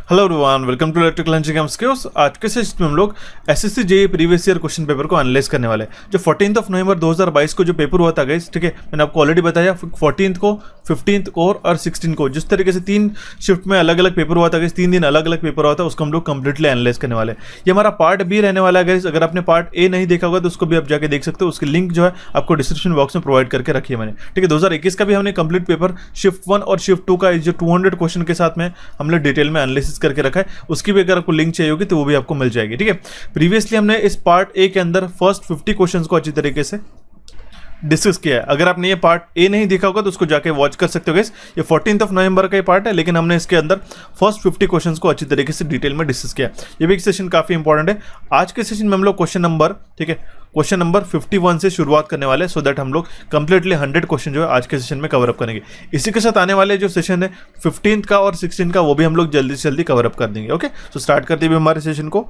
Hello everyone, welcome to electrical engineering skills. आज के session में हम लोग SSC JE previous year question paper को एनालाइज करने वाले हैं। जो 14 नवंबर 2022 को जो पेपर हुआ था गाइस, ठीक है, मैंने आपको ऑलरेडी बताया 14 को, 15 को और 16 को जिस तरीके से 3 शिफ्ट में अलग अलग पेपर हुआ था गाइस, 3 दिन अलग अलग पेपर हुआ था, उसको हम लोग कंप्लीटली एनालाइज करने वाले हैं। ये हमारा पार्ट बी रहने वाला है गाइस। अगर आपने पार्ट ए नहीं देखा होगा तो उसको भी आप जाके देख सकते हो। उसकी लिंक जो है आपको डिस्क्रिप्शन बॉक्स में प्रोवाइड करके रखी है मैंने, ठीक है। 2021 का भी हमने कंप्लीट पेपर शिफ्ट 1 और शिफ्ट 2 का जो 200 क्वेश्चन के साथ में हमने डिटेल में एनालिसिस करके रखा है। उसकी भी अगर आपको लिंक चाहिए होगी तो वो भी आपको मिल जाएगी, ठीक है। प्रीवियसली हमने इस पार्ट ए के अंदर फर्स्ट 50 क्वेश्चंस को अच्छी तरीके से डिस्कस किया है। अगर आपने ये पार्ट ए नहीं देखा होगा तो उसको जाके वॉच कर सकते हो गाइस। ये 14 नवंबर का ये पार्ट है, लेकिन हमने इसके अंदर फर्स्ट 50 क्वेश्चंस को अच्छी तरीके से डिटेल में डिस्कस किया। ये भी एक सेशन काफी इंपॉर्टेंट है। आज के सेशन में हम लोग क्वेश्चन नंबर, ठीक है, क्वेश्चन नंबर 51 से शुरुआत करने वाले हैं, सो दैट हम लोग कंप्लीटली 100 क्वेश्चन जो है आज के सेशन में कवर अप करेंगे। इसी के साथ आने वाले जो सेशन है 15 का और 16 का, वो भी हम लोग जल्दी से जल्दी कवर अप कर देंगे। ओके, तो स्टार्ट करते भी हमारे सेशन को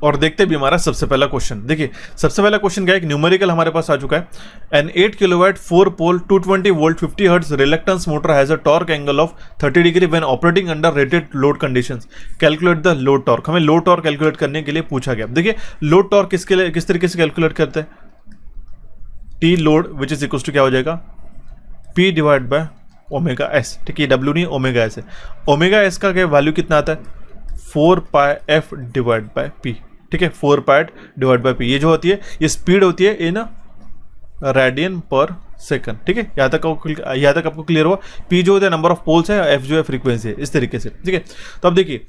और देखते भी हमारा सबसे पहला क्वेश्चन। देखिए, सबसे पहला क्वेश्चन क्या है, एक न्यूमेरिकल हमारे पास आ चुका है। An 8 kilowatt 4 pole 220 volt 50 hertz reluctance motor has a torque angle of 30 degree when operating under rated load conditions. Calculate the load torque. हमें लोड टॉर्क कैलकुलेट करने के लिए पूछा गया। देखिए, लोड टॉर्क किसके लिए, किस तरीके से कैलकुलेट करते हैं। T load which is equal to क्या हो जाएगा, P divide by omega S, ठीक है। डब्ल्यू नहीं, ओमेगा एस है। ओमेगा एस का क्या वैल्यू कितना आता है, 4 pi F divide by P, ठीक है। 4 पाई डिवाइड बाय पी, ये जो होती है ये स्पीड होती है इन रेडियन पर सेकंड, ठीक है। यहाँ तक आपको क्लियर हुआ। पी जो होता है नंबर ऑफ पोल्स है, एफ जो है फ्रीक्वेंसी है, इस तरीके से, ठीक है। तो अब देखिए,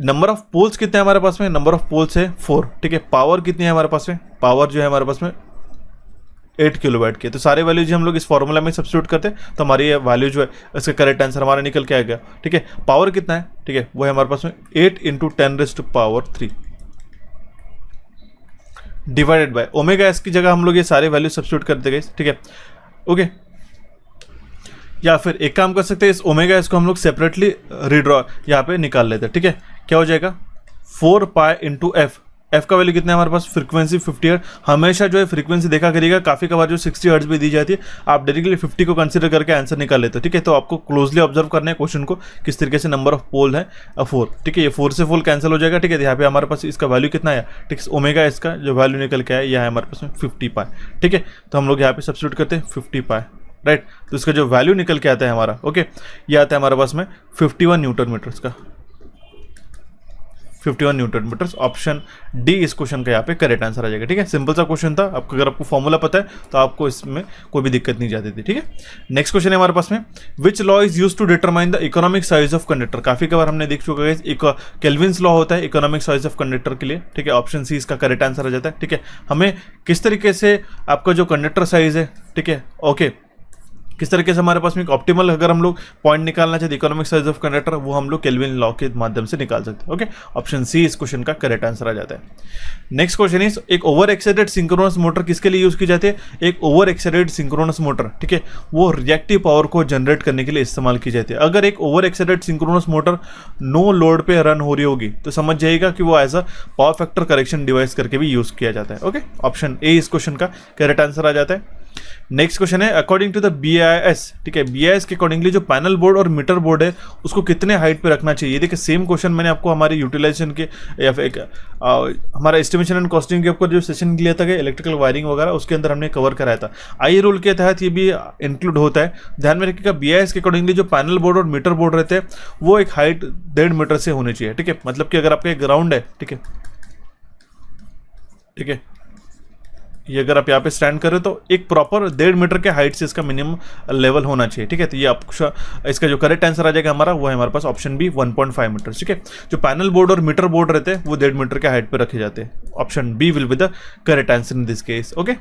नंबर ऑफ पोल्स कितने हैं हमारे पास में, नंबर ऑफ पोल्स है 4, ठीक है। पावर कितनी है हमारे पास में, पावर जो है हमारे पास में 8 किलोवाट की। तो सारे वैल्यू जो हम लोग इस फॉर्मूला में सब्स्टिट्यूट करते हैं तो हमारी ये वैल्यू जो है, इसका करेक्ट आंसर हमारा निकल के आएगा, ठीक है। पावर कितना है, ठीक है, वो है हमारे पास में 8 × 10⁻³ डिवाइडेड बाय ओमेगा एस की जगह हम लोग ये सारे वैल्यू सब्स्टिट्यूट कर देंगे, ठीक है। ओके, या फिर एक काम कर सकते हैं, इस ओमेगा एस को हम लोग सेपरेटली रीड्रॉ यहाँ पे निकाल लेते हैं, ठीक है। क्या हो जाएगा, 4 पाई × एफ। एफ का वैल्यू कितना है हमारे पास, फ्रीक्वेंसी 50 हर्ट्ज। हमेशा जो है फ्रीक्वेंसी देखा करिएगा, काफी कबार जो 60 हर्ट्ज भी दी जाती है, आप डायरेक्टली 50 को कंसीडर करके आंसर निकाल लेते हो, ठीक है। तो आपको क्लोजली ऑब्जर्व करना है क्वेश्चन को, किस तरीके से नंबर ऑफ पोल है 4, ठीक है। ये 4 से 4 कैंसिल हो जाएगा, ठीक है। यहाँ पे हमारे पास इसका वैल्यू कितना है, ठीक है, ओमेगा इसका जो वैल्यू निकल के आया यह है हमारे पास में 50 पाई, ठीक है। तो हम लोग यहाँ पे सब्स्टिट्यूट करते हैं 50 पाई, राइट। तो इसका जो वैल्यू निकल के आता है हमारा, ओके, ये आता है हमारे पास में 51 न्यूटन मीटर्स का, 51 न्यूटन मीटर्स। ऑप्शन डी इस क्वेश्चन का यहाँ पे करेक्ट आंसर आ जाएगा, ठीक है। सिंपल सा क्वेश्चन था, आपको अगर आपको फॉर्मूला पता है तो आपको इसमें कोई भी दिक्कत नहीं जाती थी, ठीक है। नेक्स्ट क्वेश्चन है हमारे पास में, which law is use to determine the economic size of conductor. काफी बार हमने देख चुका है, एक केल्विन्स लॉ होता है इकोनॉमिक साइज ऑफ कंडक्टर के लिए, ठीक है। ऑप्शन सी इसका करेक्ट आंसर आ जाता है, ठीक है। हमें किस तरीके से आपका जो कंडक्टर साइज है, ठीक है, ओके, किस तरीके से हमारे पास में एक ऑप्टिमल अगर हम लोग पॉइंट निकालना चाहते इकोनॉमिक साइज ऑफ कंडक्टर, वो हम लोग केल्विन लॉ के माध्यम से निकाल सकते हैं, ओके। ऑप्शन सी इस क्वेश्चन का करेक्ट आंसर आ जाता है। नेक्स्ट क्वेश्चन इज, एक ओवर एक्साइटेड सिंक्रोनस मोटर किसके लिए यूज की जाती है। एक ओवर एक्साइटेड सिंक्रोनस मोटर, ठीक है, वो रिएक्टिव पावर को जनरेट करने के लिए इस्तेमाल की जाती है। अगर एक over excited synchronous motor no load पे रन हो रही होगी तो समझ जाइएगा कि वो as a power factor correction device करके भी यूज किया जाता है, ओके। ऑप्शन ए इस क्वेश्चन का करेक्ट आंसर आ जाता है। नेक्स्ट क्वेश्चन है, अकॉर्डिंग टू द BIS, ठीक है, BIS के अकॉर्डिंगली जो पैनल बोर्ड और मीटर बोर्ड है उसको कितने हाइट पे रखना चाहिए। देखिए, सेम क्वेश्चन मैंने आपको हमारे यूटिलाइजेशन के या फिर हमारा एस्टिमेशन एंड कॉस्टिंग के ऊपर जो सेशन लिया था इलेक्ट्रिकल वायरिंग वगैरह, उसके अंदर हमने कवर कराया था। आई रूल के तहत ये भी इंक्लूड होता है। ध्यान में रखिएगा, BIS के अकॉर्डिंगली जो पैनल बोर्ड और मीटर बोर्ड रहते हैं वो एक हाइट 1.5 मीटर से होनी चाहिए, ठीक है। मतलब कि अगर आपका एक ग्राउंड है, ठीक है, ठीक है, ये अगर आप यहाँ पे स्टैंड करें तो एक प्रॉपर 1.5 मीटर के हाइट से इसका मिनिमम लेवल होना चाहिए, ठीक है। तो ये आपको इसका जो करेक्ट आंसर आ जाएगा हमारा, वो है हमारे पास ऑप्शन बी 1.5 मीटर, ठीक है। जो पैनल बोर्ड और मीटर बोर्ड रहते हैं वो 1.5 मीटर के हाइट पे रखे जाते हैं। Option B will be the correct answer in this case, okay.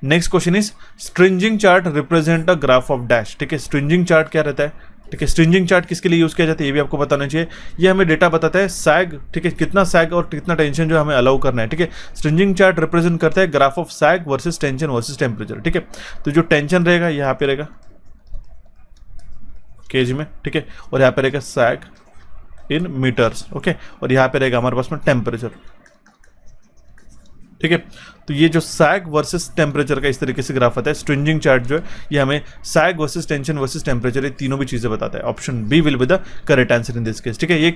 Next question is, stringing chart represent a graph of dash, ठीक है। स्ट्रिंजिंग चार्ट क्या रहता है, ठीक है। स्ट्रिंजिंग चार्ट किसके लिए यूज किया जाता है ये भी आपको बताना चाहिए। ये हमें डेटा बताता है सैग, ठीक है, कितना सैग और कितना टेंशन जो हमें अलाउ करना है, ठीक है। स्ट्रिंजिंग चार्ट रिप्रेजेंट करता है graph of sag versus tension versus temperature, ठीक है। तो जो टेंशन रहेगा यहाँ पे रहेगा केज में, ठीक है, और यहाँ पे रहेगा सैग इन मीटर्स, ओके, और यहाँ पे रहेगा हमारे पास में टेम्परेचर, ठीक है। तो ये जो सैग वर्सेस टेम्परेचर का इस तरीके से ग्राफ आता है, स्ट्रिंजिंग चार्ट जो है ये हमें sag versus tension versus temperature ये तीनों भी चीजें बताता है। Option B will be the correct answer in this case. ठीक है, ये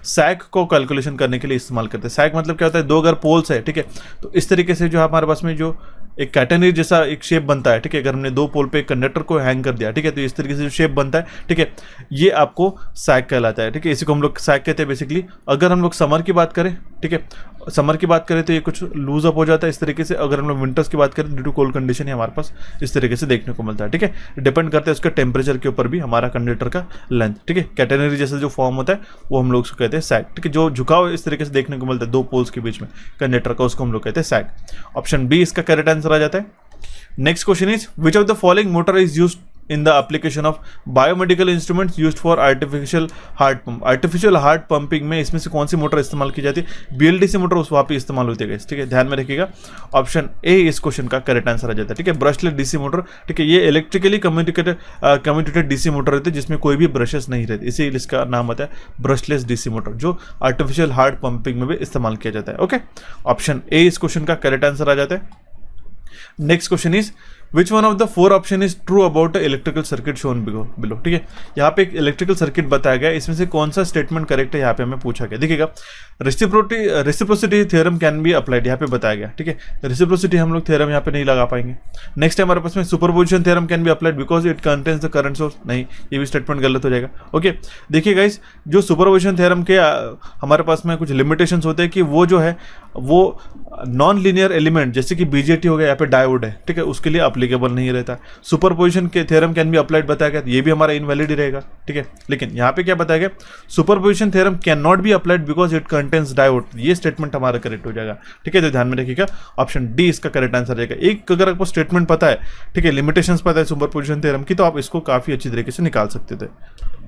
सैग को कैलकुलेशन करने के लिए इस्तेमाल करते हैं। सैग मतलब क्या होता है, दो अगर पोल्स है, ठीक है, तो इस तरीके से जो हमारे पास में जो एक कैटेनरी जैसा एक शेप बनता है, ठीक है, अगर हमने दो पोल पे एक कंडक्टर को हैंग कर दिया, ठीक है, तो इस तरीके से जो शेप बनता है, ठीक है, ये आपको सैग कहलाता है। ठीक है, इसी को हम लोग सैग कहते हैं बेसिकली। अगर हम लोग समर की बात करें, ठीक है, समर की बात करें तो ये कुछ लूज अप हो जाता है इस तरीके से। अगर हम लोग विंटर्स की बात करें ड्यू टू कोल्ड कंडीशन है हमारे पास इस तरीके से देखने को मिलता है। ठीक है, डिपेंड करता है उसका टेम्परेचर के ऊपर भी हमारा कंडक्टर का लेंथ। ठीक है, कैटेनरी जैसा जो फॉर्म होता है वो हम लोग उसको कहते हैं सैग। ठीक है, जो झुकाव इस तरीके से देखने को मिलता है दो पोल्स के बीच में कंडक्टर का, उसको हम लोग कहते हैं सैग। ऑप्शन बी इसका करेक्ट आंसर आ जाता है। Next question is which of the following motor is used in the application of biomedical instruments used for artificial heart pump। artificial heart pumping में इसमें से कौन सी मोटर इस्तेमाल की जाती है? BLDC मोटर उस वहाँ पे इस्तेमाल होती है। ठीक है, ध्यान में रखिएगा। ऑप्शन ए इस क्वेश्चन का करेक्ट आंसर आ जाता है। ठीक है, ब्रशलेस डीसी मोटर। ठीक है, ये इलेक्ट्रिकली कम्यूटेटेड डीसी मोटर रहते हैं जिसमें कोई भी ब्रशेस नहीं रहते, इसीलिए इसका नाम होता है ब्रशलेस डीसी मोटर, जो आर्टिफिशियल हार्ट पंपिंग में भी इस्तेमाल किया जाता है। ओके, ऑप्शन ए इस क्वेश्चन का करेक्ट आंसर आ जाता है। Next question is which one of the four option is true about electrical circuit shown below. ठीक है, यहाँ पे एक इलेक्ट्रिकल सर्किट बताया गया, इसमें से कौन सा स्टेटमेंट करेक्ट है यहाँ पे हमें पूछा गया। देखिएगा, reciprocity theorem can be applied यहाँ पे बताया गया। ठीक है, रेसिप्रोसिटी हम लोग थ्योरम यहाँ पे नहीं लगा पाएंगे। नेक्स्ट है हमारे पास में superposition theorem can be applied because it contains the current source. नहीं, ये भी स्टेटमेंट गलत हो जाएगा। ओके, देखिए गाइस, जो सुपरपोजिशन थ्योरम के हमारे पास में कुछ लिमिटेशंस होते हैं कि वो जो है वो नॉन लीनियर एलिमेंट जैसे कि बीजेटी हो गया, यहाँ पे डायोड है, ठीक है, उसके लिए अप्लीकेबल नहीं रहता। सुपरपोजिशन के थ्योरम कैन बी अप्लाइड बताया गया, ये भी हमारा इनवैलिड ही रहेगा। ठीक है, लेकिन यहाँ पे क्या बताया गया, superposition theorem can not be applied because it contains diode. ये स्टेटमेंट हमारा करेक्ट हो जाएगा। ठीक है, तो ध्यान में रखिएगा, ऑप्शन डी इसका करेक्ट आंसर रहेगा। एक अगर आपको स्टेटमेंट पता है, ठीक है, लिमिटेशंस पता है सुपरपोजिशन थ्योरम की, तो आप इसको काफी अच्छी तरीके से निकाल सकते थे।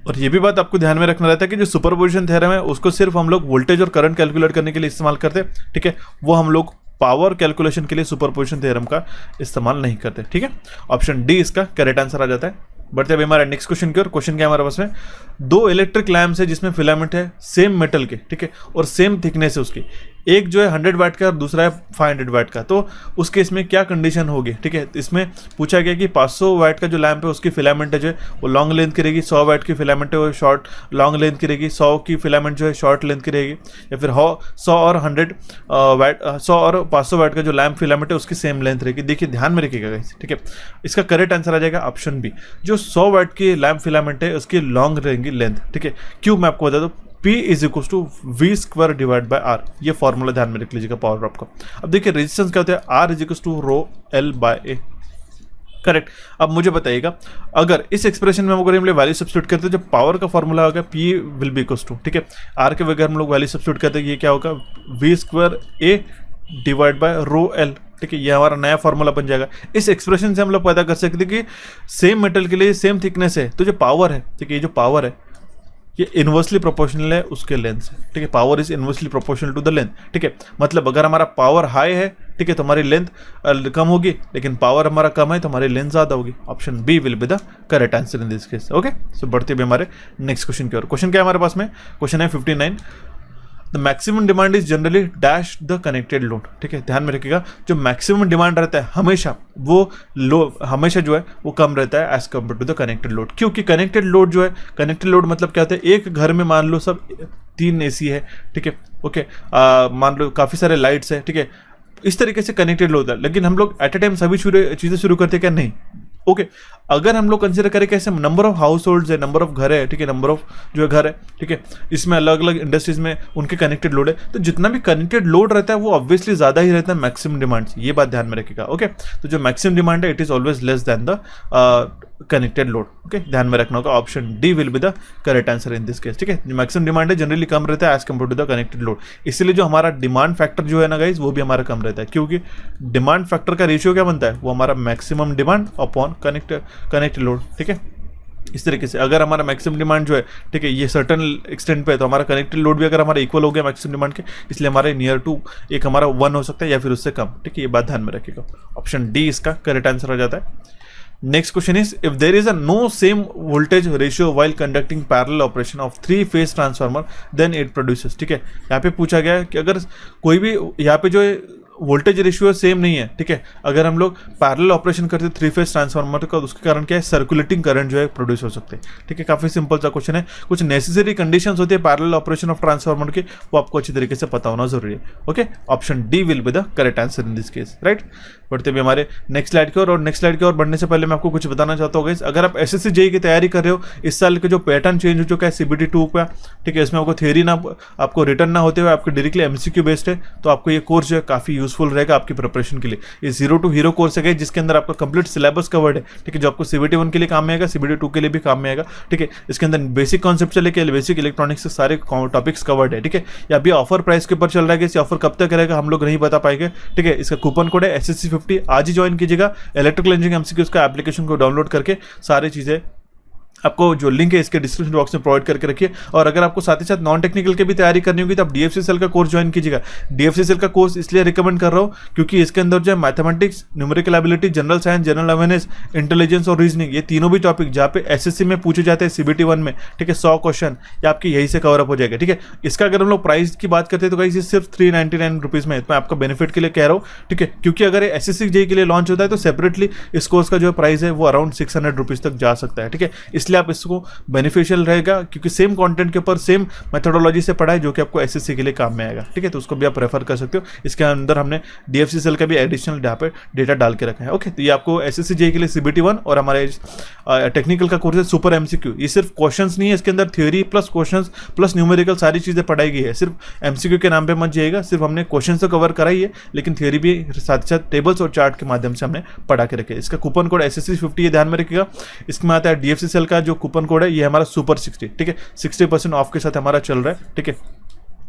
और ये भी बात आपको ध्यान में रखना रहता है कि जो सुपरपोजिशन थ्योरम है उसको सिर्फ हम लोग वोल्टेज और करंट कैलकुलेट करने के लिए इस्तेमाल करते हैं। ठीक है, वो हम लोग पावर कैलकुलेशन के लिए सुपरपोजिशन थ्योरम का इस्तेमाल नहीं करते। ठीक है, ऑप्शन डी इसका करेक्ट आंसर आ जाता है। बढ़ते अभी हमारा नेक्स्ट क्वेश्चन की ओर। क्वेश्चन क्या है हमारे पास में, दो इलेक्ट्रिक लैम्प्स है जिसमें फिलामेंट है सेम मेटल के, ठीक है, और सेम थिकनेस है उसकी। एक जो है 100 वाट का और दूसरा है 500 वाट का, तो उस केस में क्या कंडीशन होगी। ठीक है, इसमें पूछा गया कि 500 वाट का जो लैम्प है उसकी फिलामेंट है जो है वो लॉन्ग लेंथ की रहेगी, 100 वाट की फिलामेंट है वो शॉर्ट लॉन्ग लेंथ की रहेगी, 100 की फिलामेंट जो है शॉर्ट लेंथ की रहेगी, या फिर 100 और 500 वाट का जो लैम्प फिलामेंट है उसकी सेम लेंथ रहेगी। देखिए, ध्यान में रखिएगा। ठीक है, इसका करेक्ट आंसर आ जाएगा ऑप्शन बी। जो 100 वाट की लैम्प फिलामेंट है उसकी लॉन्ग रहेंगी लेंथ। ठीक है, क्यों मैं आपको बता दूं, P is equal to V square divide by R, ये फॉर्मूला ध्यान में रख लीजिएगा पावर ड्रॉप का। अब देखिए रेजिस्टेंस क्या होता है, R is equal to rho L by A. Correct. अब मुझे बताइएगा, अगर इस एक्सप्रेशन में अगर हम लोग वैल्यू सब्स्टिट्यूट करते हैं, जब पावर का फॉर्मूला होगा P will be equal to, ठीक है, आर के बगैर हम लोग वैल्यू सब्स्टिट्यूट करते हैं, ये क्या होगा, V square A divide by rho L. ठीक है, ये हमारा नया फॉर्मूला बन जाएगा। इस एक्सप्रेशन से हम लोग पता कर सकते हैं कि सेम मेटल के लिए सेम थिकनेस है, तो जो पावर है, ठीक है, ये जो पावर है ये इनवर्सली प्रोपोर्शनल है उसके लेंथ से। ठीक है, power is inversely proportional to the length. ठीक है, मतलब अगर हमारा पावर हाई है, ठीक है, तो हमारी लेंथ कम होगी, लेकिन पावर हमारा कम है तो हमारी लेंथ ज्यादा होगी। Option B will be the correct answer in this case. Okay, so बढ़ते हुए हमारे नेक्स्ट क्वेश्चन की ओर। क्वेश्चन क्या है हमारे पास में, क्वेश्चन है 59। The maximum demand is generally dash the connected load. ठीक है, ध्यान में रखिएगा, जो मैक्सिमम डिमांड रहता है हमेशा वो हमेशा जो है वो कम रहता है as compare to the connected load. क्योंकि कनेक्टेड लोड जो है, कनेक्टेड लोड मतलब क्या होता है, एक घर में मान लो सब 3 AC है, ठीक है, ओके, मान लो काफ़ी सारे लाइट्स है, ठीक है, इस तरीके से कनेक्टेड लोड है। लेकिन हम लोग एट ए टाइम सभी चीज़ें शुरू करते क्या, नहीं। ओके, अगर हम लोग कंसिडर करें कैसे नंबर ऑफ हाउस होल्ड्स है, नंबर ऑफ घर है, ठीक है, नंबर ऑफ जो है घर है, ठीक है, इसमें अलग अलग इंडस्ट्रीज में उनके कनेक्टेड लोड है, तो जितना भी कनेक्टेड लोड रहता है वो ऑब्वियसली ज्यादा ही रहता है मैक्सिमम डिमांड से। ये बात ध्यान में रखिएगा। ओके, तो जो मैक्सिमम डिमांड है it is always less than the connected load. Okay, ध्यान में रखना होगा, option D will be the correct answer in this case. ठीक है, जो मैक्सिमम डिमांड है जनरली कम रहता है as compare to the connected load, इसलिए जो हमारा डिमांड फैक्टर जो है ना गाइज वो भी हमारा कम रहता है, क्योंकि डिमांड फैक्टर का रेशियो क्या बनता है, वो हमारा maximum demand upon connected load. ठीक है, इस तरीके से अगर हमारा मैक्सिमम डिमांड जो है, ठीक है, ये सर्टन एक्सटेंट पे है, तो हमारा कनेक्टेड लोड भी अगर हमारा इक्वल हो गया मैक्सिमम डिमांड के, इसलिए हमारे नियर टू एक हमारा 1 हो सकता है या फिर उससे कम। ठीक है, ये बात ध्यान में रखिएगा, ऑप्शन डी इसका करेक्ट आंसर हो जाता है। Next question is, if there is a no same voltage ratio while conducting parallel operation of 3 phase transformer then it produces. ठीक है, यहाँ पे पूछा गया है कि अगर कोई भी यहाँ पे जो वोल्टेज रेशियो सेम नहीं है, ठीक है। अगर हम लोग पैरेलल ऑपरेशन करते 3 फेज ट्रांसफार्मर का, उसके कारण क्या है, सर्कुलेटिंग करंट जो है प्रोड्यूस हो सकते हैं, ठीक है। काफी सिंपल सा क्वेश्चन है। कुछ नेसेसरी कंडीशंस होती है पैरेलल ऑपरेशन ऑफ ट्रांसफार्मर की, वो आपको अच्छी तरीके से पता होना जरूरी है। Okay, option D will be the correct answer in this case, right. बढ़ते भी हमारे नेक्स्ट स्लाइड की ओर, और नेक्स्ट स्लाइड की ओर बढ़ने से पहले मैं आपको कुछ बताना चाहता हूँ गाइस, अगर आप एसएससी जेईई की तैयारी कर रहे हो, इस साल के जो पैटर्न चेंज हो चुका है सीबीटी 2 का, ठीक है, इसमें आपको थ्योरी ना, आपको रिटर्न ना होते हुए आपको डायरेक्टली एमसीक्यू बेस्ड है, तो आपको ये कोर्स जो है काफी यूजफुल रहेगा आपकी प्रिपरेशन के लिए। ये 0 to हीरो कोर्स है जिसके अंदर आपका कंप्लीट सिलेबस कवर्ड है, ठीक है, जो आपको सीबीटी 1 के लिए काम में आएगा, सीबीटी 2 के लिए भी काम में आएगा, ठीक है। इसके अंदर बेसिक कॉन्सेप्ट से लेकर बेसिक इलेक्ट्रॉनिक्स से सारे टॉपिक्स कवर्ड है, ठीक है। ये अभी ऑफर प्राइस के ऊपर चल रहा है, इस ऑफर कब तक रहेगा हम लोग नहीं बता पाएंगे, ठीक है। इसका कूपन कोड है SSC 50, आज ही ज्वाइन कीजिएगा। इलेक्ट्रिकल इंजीनियरिंग एमसीक्यूज का एप्लीकेशन को डाउनलोड करके सारी चीजें आपको जो लिंक है इसके डिस्क्रिप्शन बॉक्स में प्रोवाइड करके रखिए। और अगर आपको साथ ही साथ नॉन टेक्निकल के भी तैयारी करनी होगी तो आप DFCCL का कोर्स ज्वाइन कीजिएगा। DFCCL का कोर्स इसलिए रिकमेंड कर रहा हूँ क्योंकि इसके अंदर जो है mathematics, numerical ability, general science, general awareness, intelligence और रीजनिंग, ये तीनों भी टॉपिक जहाँ पे SSC में पूछे जाते हैं CBT 1 में, ठीक है, 100 क्वेश्चन या आपके यही से कवर अप हो जाएगा, ठीक है। इसका अगर हम लोग प्राइस की बात करते हैं तो गाइस ये सिर्फ 399 रुपीज़ में, मैं आपका बेनिफिट के लिए कह रहा हूँ, ठीक है, क्योंकि अगर SSC जेईई के लिए लॉन्च होता है तो सेपरेटली इस कोर्स का जो प्राइस है वो अराउंड 600 रुपीज़ तक जा सकता है, ठीक है। इसलिए आप इसको बेनिफिशियल रहेगा क्योंकि सेम कंटेंट के ऊपर सेम मेथोडोलॉजी से पढ़ा है जो कि आपको एसएससी के लिए काम में आएगा, ठीक है। तो उसको भी आप रेफर कर सकते हो। इसके अंदर हमने DFCCL का भी एडिशनल डेटा डाल के रखा है। ओके, तो ये आपको एसएससी जेईई के लिए CBT 1 और हमारे टेक्निकल का कोर्स है सुपर MCQ। ये सिर्फ क्वेश्चंस नहीं है, इसके अंदर theory plus questions plus numerical सारी चीजें पढ़ाई गई है। सिर्फ MCQ के नाम पे मत जाइएगा, सिर्फ हमने क्वेश्चन तो कवर कराई है लेकिन थ्योरी भी साथ साथ टेबल्स और चार्ट के माध्यम से हमने पढ़ा के रखे। इसका कूपन कोड SSC 50 ये ध्यान में रखिएगा। इसमें आता है DFCCL का जो कूपन कोड है ये हमारा सुपर 60, ठीक है, 60% ऑफ के साथ हमारा चल रहा है, ठीक है,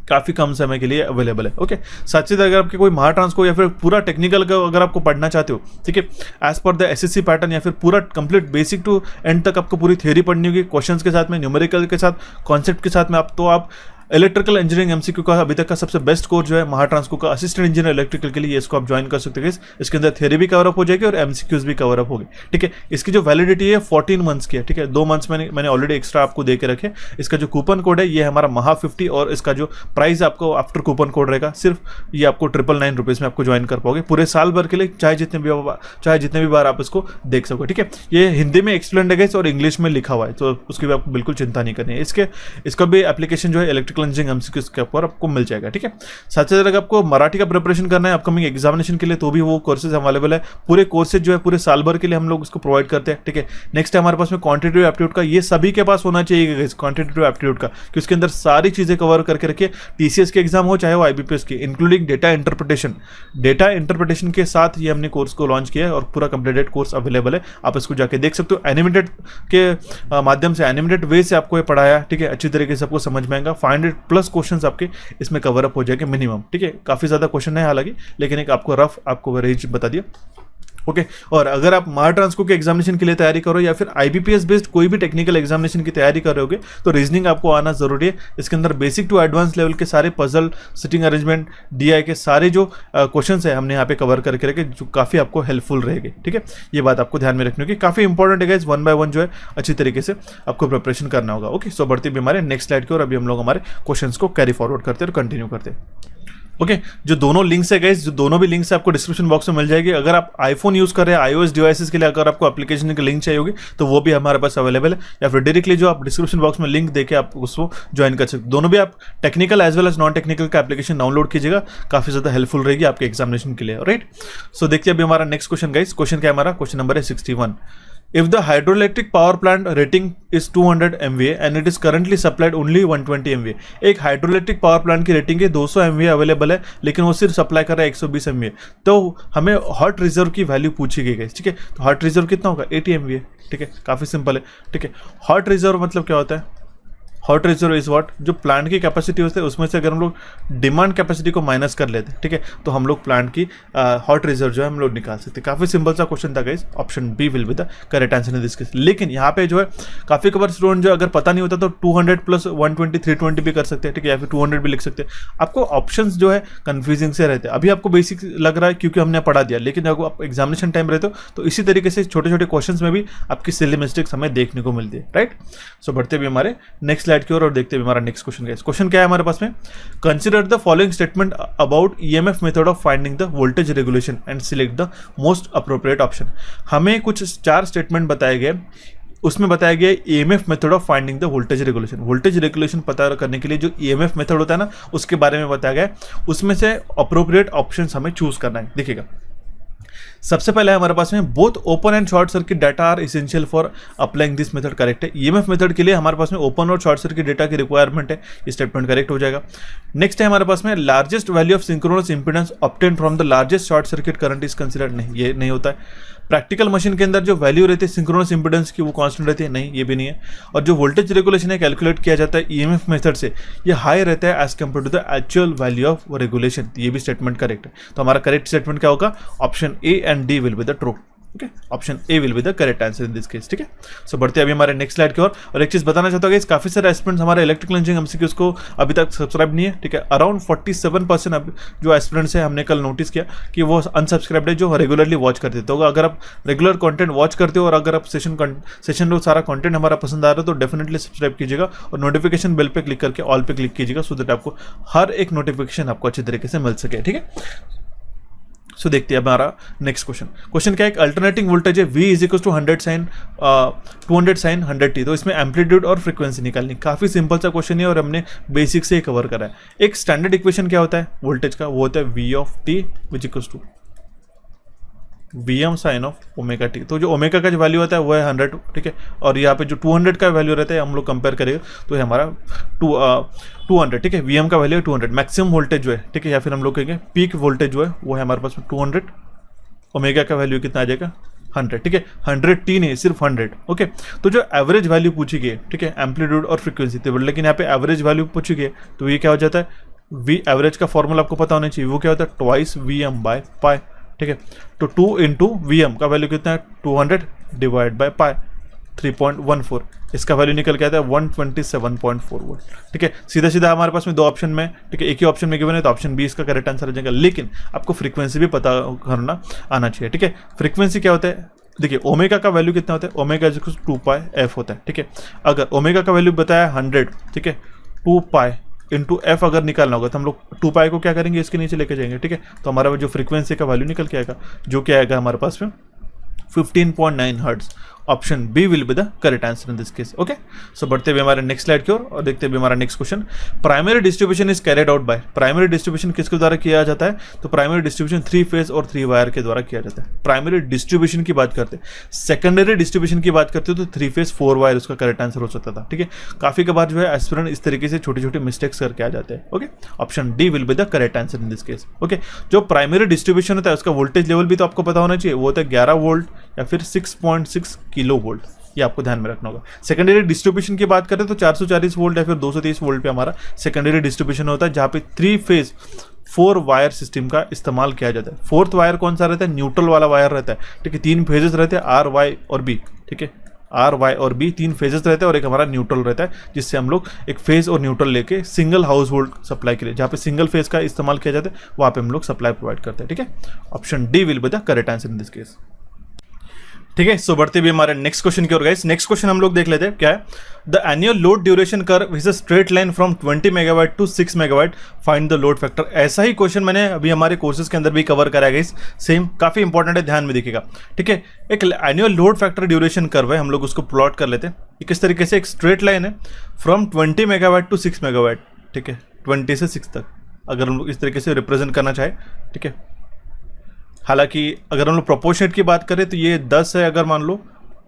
काफी कम समय के लिए अवेलेबल है। ओके, साथ ही अगर आपके कोई महाट्रांस को या फिर पूरा टेक्निकल का अगर आपको पढ़ना चाहते हो, ठीक है, as per the SSC pattern या फिर पूरा कंप्लीट बेसिक टू एंड तक आपको पूरी थ्योरी पढ़नी होगी, क्वेश्चंस के साथ में, न्यूमेरिकल के साथ, कॉन्सेप्ट के साथ में, आप इलेक्ट्रिकल इंजीनियरिंग MCQ का अभी तक का सबसे बेस्ट कोर्स जो है महाट्रांसको का असिस्टेंट इंजीनियर इलेक्ट्रिकल के लिए, इसको आप ज्वाइन कर सकते हैं। इसके अंदर थ्योरी भी कवर अप हो जाएगी और MCQs भी कवर अप होगी, ठीक है। इसकी जो वैलिडिटी है 14 मंथ्स की है, ठीक है, 2 मंथ्स मैंने ऑलरेडी एक्स्ट्रा आपको दे के रखे। इसका जो कूपन कोड है ये हमारा महा 50 और इसका जो प्राइस आपको आफ्टर कूपन कोड रहेगा सिर्फ ये आपको 999 रुपीज़ में आपको ज्वाइन कर पाओगे पूरे साल भर के लिए, चाहे जितने भी बार आप इसको देख सको, ठीक है। ये हिंदी में एक्सप्लेन है और इंग्लिश में लिखा हुआ है, तो उसकी भी आपको बिल्कुल चिंता नहीं करनी है। इसका भी एप्लीकेशन जो है इलेक्ट्रिकल इंजीनियरिंग MCQ के ऊपर आपको मिल जाएगा, ठीक है। साथ ही अगर आपको मराठी का प्रिपरेशन करना है अपकमिंग एग्जामिनेशन के लिए तो भी वो कोर्सेज अवेलेबल है। पूरे कोर्सेज जो है पूरे साल भर के लिए हम लोग उसको प्रोवाइड करते हैं, ठीक है। नेक्स्ट है हमारे पास में क्वांटिटेटिव एप्टीट्यूड का, ये सभी के पास होना चाहिए क्वांटिटेटिव एप्टीट्यूड का, कि उसके अंदर सारी चीजें कवर करके रखिए। TCS के एग्जाम हो चाहे वो IBPS के, इंक्लूडिंग डेटा इंटरप्रिटेशन के साथ ये हमने कोर्स को लॉन्च किया है और पूरा कंप्लीटेड कोर्स अवेलेबल है। आप इसको जाके देख सकते हो। एनिमेटेड के माध्यम से, एनिमेटेड वे से आपको ये पढ़ाया, ठीक है, अच्छी तरीके से आपको समझ में आएगा। 500+ क्वेश्चन आपके इसमें कवर अप हो जाएंगे मिनिमम, ठीक है। काफी ज्यादा क्वेश्चन है हालांकि, लेकिन एक आपको रफ आपको रेंज बता दिया। ओके, और अगर आप महाट्रांसको के एग्जामिनेशन के लिए तैयारी करो या फिर IBPS बेस्ड कोई भी टेक्निकल एग्जामिनेशन की तैयारी कर रहे होगे तो रीजनिंग आपको आना जरूरी है। इसके अंदर बेसिक टू एडवांस लेवल के सारे पजल, सिटिंग अरेंजमेंट, DI के सारे जो क्वेश्चंस है हमने यहाँ पे कवर करके रखे, जो काफी आपको हेल्पफुल रहेंगे, ठीक है। ये बात आपको ध्यान में रखनी होगी, काफी इंपॉर्टेंट है गाइस। 1 by 1 जो है अच्छी तरीके से आपको प्रिपरेशन करना होगा। ओके, सो बढ़ते भी हमारे नेक्स्ट स्लाइड की और अभी हम लोग हमारे क्वेश्चन को कैरी फॉरवर्ड करते और कंटिन्यू करते हैं। ओके, जो दोनों लिंक्स है गाइस, जो दोनों भी लिंक्स आपको डिस्क्रिप्शन बॉक्स में मिल जाएगी। अगर आप आईफोन यूज कर रहे हैं, iOS डिवाइसेस के लिए अगर आपको एप्लीकेशन की लिंक चाहिए होगी तो वो भी हमारे पास अवेलेबल है, या फिर डायरेक्टली जो आप डिस्क्रिप्शन बॉक्स में लिंक देके आप उसको ज्वाइन कर सकते। दोनों भी आप technical as well as non technical का एप्लीकेशन डाउनलोड कीजिएगा, काफी ज्यादा हेल्पफुल रहेगी आपके एग्जामिनेशन के लिए, राइट। सो देखिए अभी हमारा नेक्स्ट क्वेश्चन गाइस, क्वेश्चन क्या है हमारा, क्वेश्चन नंबर है 61। If the hydroelectric power plant rating is 200 MVA and it is currently supplied only 120 MVA, एक हाइड्रोइलेक्ट्रिक पावर प्लांट की रेटिंग है 200 MVA अवेलेबल है लेकिन वो सिर्फ सप्लाई कर रहा है 120 MVA, तो हमें हॉट रिजर्व की वैल्यू पूछी गई है, ठीक है। तो हॉट रिजर्व कितना होगा, 80 MVA, ठीक है, काफी सिंपल है, ठीक है। हॉट रिजर्व मतलब क्या होता है, हॉट रिजर्व इज व्हाट, जो प्लांट की कैपेसिटी होती है उसमें से अगर हम लोग डिमांड कैपेसिटी को माइनस कर लेते हैं, ठीक है, तो हम लोग प्लांट की हॉट रिजर्व जो है हम लोग निकाल सकते हैं। काफी सिंपल सा क्वेश्चन था guys, option B will be the correct answer in this case. लेकिन यहाँ पे जो है काफी कबार स्टूडेंट जो अगर पता नहीं होता तो 200 + 120 320 भी कर सकते हैं, ठीक है, या फिर 200 भी लिख सकते हैं। आपको ऑप्शन जो है कंफ्यूजिंग से रहते हैं। अभी आपको बेसिक लग रहा है क्योंकि हमने पढ़ा दिया, लेकिन अगर आप एग्जामिनेशन टाइम रहते हो तो इसी तरीके से छोटे छोटे क्वेश्चन में भी आपकी सिली मिस्टेक्स हमें देखने को मिलती है, राइट। सो बढ़ते भी हमारे नेक्स्ट स्लाइड की ओर और देखते हैं हमारा नेक्स्ट क्वेश्चन क्या है। क्वेश्चन क्या है हमारे पास में, consider the following statement about EMF method of finding the voltage regulation and select the most appropriate option. हमें कुछ 4 स्टेटमेंट बताए गए, उसमें बताया गया EMF method of finding the voltage regulation. Voltage regulation पता करने के लिए जो ईएमएफ मेथड होता है ना, उसके बारे में बताया गया है, उसमें से अप्रोप्रिएट ऑप्शन हमें चूज करना है। देखिएगा, सबसे पहले हमारे पास में both open and short circuit data are essential for applying this method, correct है। ईएमएफ मेथड के लिए हमारे पास में ओपन और शॉर्ट सर्किट डेटा की रिक्वायरमेंट है, ये स्टेटमेंट करेक्ट हो जाएगा। नेक्स्ट है हमारे पास में largest value of synchronous impedance obtain from the largest short circuit current is considered, नहीं ये नहीं होता है। प्रैक्टिकल मशीन के अंदर जो वैल्यू रहती है सिंक्रोनस इंपीडेंस की वो कांस्टेंट रहती है, नहीं ये भी नहीं है। और जो वोल्टेज रेगुलेशन है कैलकुलेट किया जाता है ईएमएफ मेथड से, ये हाई रहता है as compare to the actual value of regulation, ये भी स्टेटमेंट करेक्ट है। तो हमारा करेक्ट स्टेटमेंट क्या होगा, option A and D will be the true. Okay, option A will be the correct answer in this case, ठीक है। सो बढ़ते हैं अभी हमारे नेक्स्ट स्लाइड की ओर। और एक चीज बताना चाहता हूँ, काफी सारे एस्पिरेंट्स हमारे इलेक्ट्रिकल इंजीनियरिंग एमसीक्यूज को अभी तक सब्सक्राइब नहीं है, ठीक है। अराउंड 47% जो एस्पिरेंट्स है हमने कल नोटिस किया कि वो अनसब्सक्राइब्ड है, जो रेगुलरली वॉच करते थे। तो अगर आप रेगुलर कंटेंट वॉच करते हो और अगर आप सेशन में सारा कंटेंट हमारा पसंद आ रहा है तो डेफिनेटली सब्सक्राइब कीजिएगा और नोटिफिकेशन बेल पे क्लिक करके ऑल पे क्लिक कीजिएगा, सो दैट आपको हर एक नोटिफिकेशन आपको अच्छी तरीके से मिल सके, ठीक है। सो देखते हैं हमारा नेक्स्ट क्वेश्चन क्या है, एक अल्टरनेटिंग वोल्टेज है V is equal to 100 sine 200 sine 100t। तो इसमें एम्पलीट्यूड और फ्रीक्वेंसी निकालनी, काफी सिंपल सा क्वेश्चन है और हमने बेसिक से ही कवर करा है। एक स्टैंडर्ड इक्वेशन क्या होता है वोल्टेज का, वो होता है V of t which equal to Vm sine of omega T. तो जो ओमेगा का जो वैल्यू होता है वो है 100, ठीक है। और यहाँ पे जो 200 का वैल्यू रहता है हम लोग कंपेयर करेंगे तो ये हमारा 200, ठीक है। Vm का वैल्यू है 200, मैक्सिमम वोल्टेज जो है, ठीक है, या फिर हम लोग कहेंगे पीक वोल्टेज जो है वो है हमारे पास में 200, ओमेगा का वैल्यू कितना आ जाएगा 100, ठीक है। 100t नहीं, सिर्फ 100, ओके। तो जो एवरेज वैल्यू पूछी गई है, ठीक है, एम्पलीट्यूड और फ्रीक्वेंसी, तो लेकिन यहाँ पे एवरेज वैल्यू पूछी गई है तो ये क्या हो जाता है, वी एवरेज का फॉर्मूला आपको पता होना चाहिए, वो क्या होता है ट्वाइस Vm बाय पाई, ठीक है। तो 2 इंटू Vm का वैल्यू कितना है 200 डिवाइड बाय पाई 3.14, इसका वैल्यू निकल के आता है 127.4 वोल्ट, ठीक है। सीधा सीधा हमारे पास में दो ऑप्शन में, ठीक है, एक ही ऑप्शन में गिवन है तो ऑप्शन बी इसका करेक्ट आंसर हो जाएगा। लेकिन आपको फ्रीक्वेंसी भी पता करना आना चाहिए, ठीक है। फ्रीक्वेंसी क्या होता है, देखिए ओमेगा का वैल्यू कितना होता है, omega is equal to 2 pi F होता है, ठीक है। अगर ओमेगा का वैल्यू बताया 100, ठीक है, 2 पाई इंटू एफ अगर निकालना होगा तो हम लोग 2 पाई को क्या करेंगे, इसके नीचे लेके जाएंगे, ठीक है। तो हमारा जो फ्रीक्वेंसी का वैल्यू निकल के आएगा, जो क्या आएगा हमारे पास में 15.9 hertz. Option B will be the correct answer in this case, okay. So बढ़ते हुए हमारे नेक्स्ट स्लाइड की ओर और देखते हुए हमारा next question, primary distribution is carried out by. Primary distribution किसके द्वारा किया जाता है, तो प्राइमरी डिस्ट्रीब्यूशन 3 फेज और 3 वायर के द्वारा किया जाता है। प्राइमरी डिस्ट्रीब्यूशन की बात करते हैं, सेकेंडरी डिस्ट्रीब्यूशन की बात करते हो तो 3 फेज 4 वायर उसका करेक्ट आंसर हो सकता था, ठीक है। काफी कबार जो है एस्पिरेंट इस तरीके से छोटे छोटे मिस्टेक्स करके आ जाते हैं, okay. Option D will be the correct answer in this case, okay. जो प्राइमरी डिस्ट्रीब्यूशन होता है उसका वोल्टेज लेवल भी तो आपको पता होना चाहिए, वो होता है 11 वोल्ट या फिर 6.6 किलो वोल्ट, ये आपको ध्यान में रखना होगा। सेकेंडरी डिस्ट्रीब्यूशन की बात करें तो 440 वोल्ट या फिर 230 वोल्ट पे हमारा सेकेंडरी डिस्ट्रीब्यूशन होता है, जहाँ पे 3 फेज 4 वायर सिस्टम का इस्तेमाल किया जाता है। 4th वायर कौन सा रहता है, न्यूट्रल वाला वायर रहता है, ठीक है। 3 फेजेस रहते हैं आर वाई और बी, ठीक है, आर वाई और बी 3 फेजेस रहते हैं और एक हमारा न्यूट्रल रहता है, जिससे हम लोग एक फेज और न्यूट्रल लेके सिंगल हाउस होल्ड सप्लाई के लिए, जहाँ पे सिंगल फेज का इस्तेमाल किया जाता है वहाँ पे हम लोग सप्लाई प्रोवाइड करते हैं, ठीक है। Option D will be the correct answer in this case, ठीक है। सो बढ़ते भी हमारे नेक्स्ट क्वेश्चन की ओर गाइस। नेक्स्ट क्वेश्चन हम लोग देख लेते हैं क्या है, the annual load duration curve is a straight line from 20 megawatt to 6 megawatt, find the load factor. ऐसा ही क्वेश्चन मैंने अभी हमारे कोर्सेज के अंदर भी कवर करा है गाइस, सेम काफी इंपॉर्टेंट है, ध्यान में देखिएगा, ठीक है। एक annual load factor duration curve है, हम लोग उसको प्लॉट कर लेते हैं। किस तरीके से, एक स्ट्रेट लाइन है फ्रॉम 20 मेगावाट टू 6 मेगावाट, ठीक है, 20 से 6 तक अगर हम लोग इस तरीके से रिप्रेजेंट करना चाहे, ठीक है। हालांकि अगर हम लोग प्रोपोर्शनेट की बात करें तो ये 10 है, अगर मान लो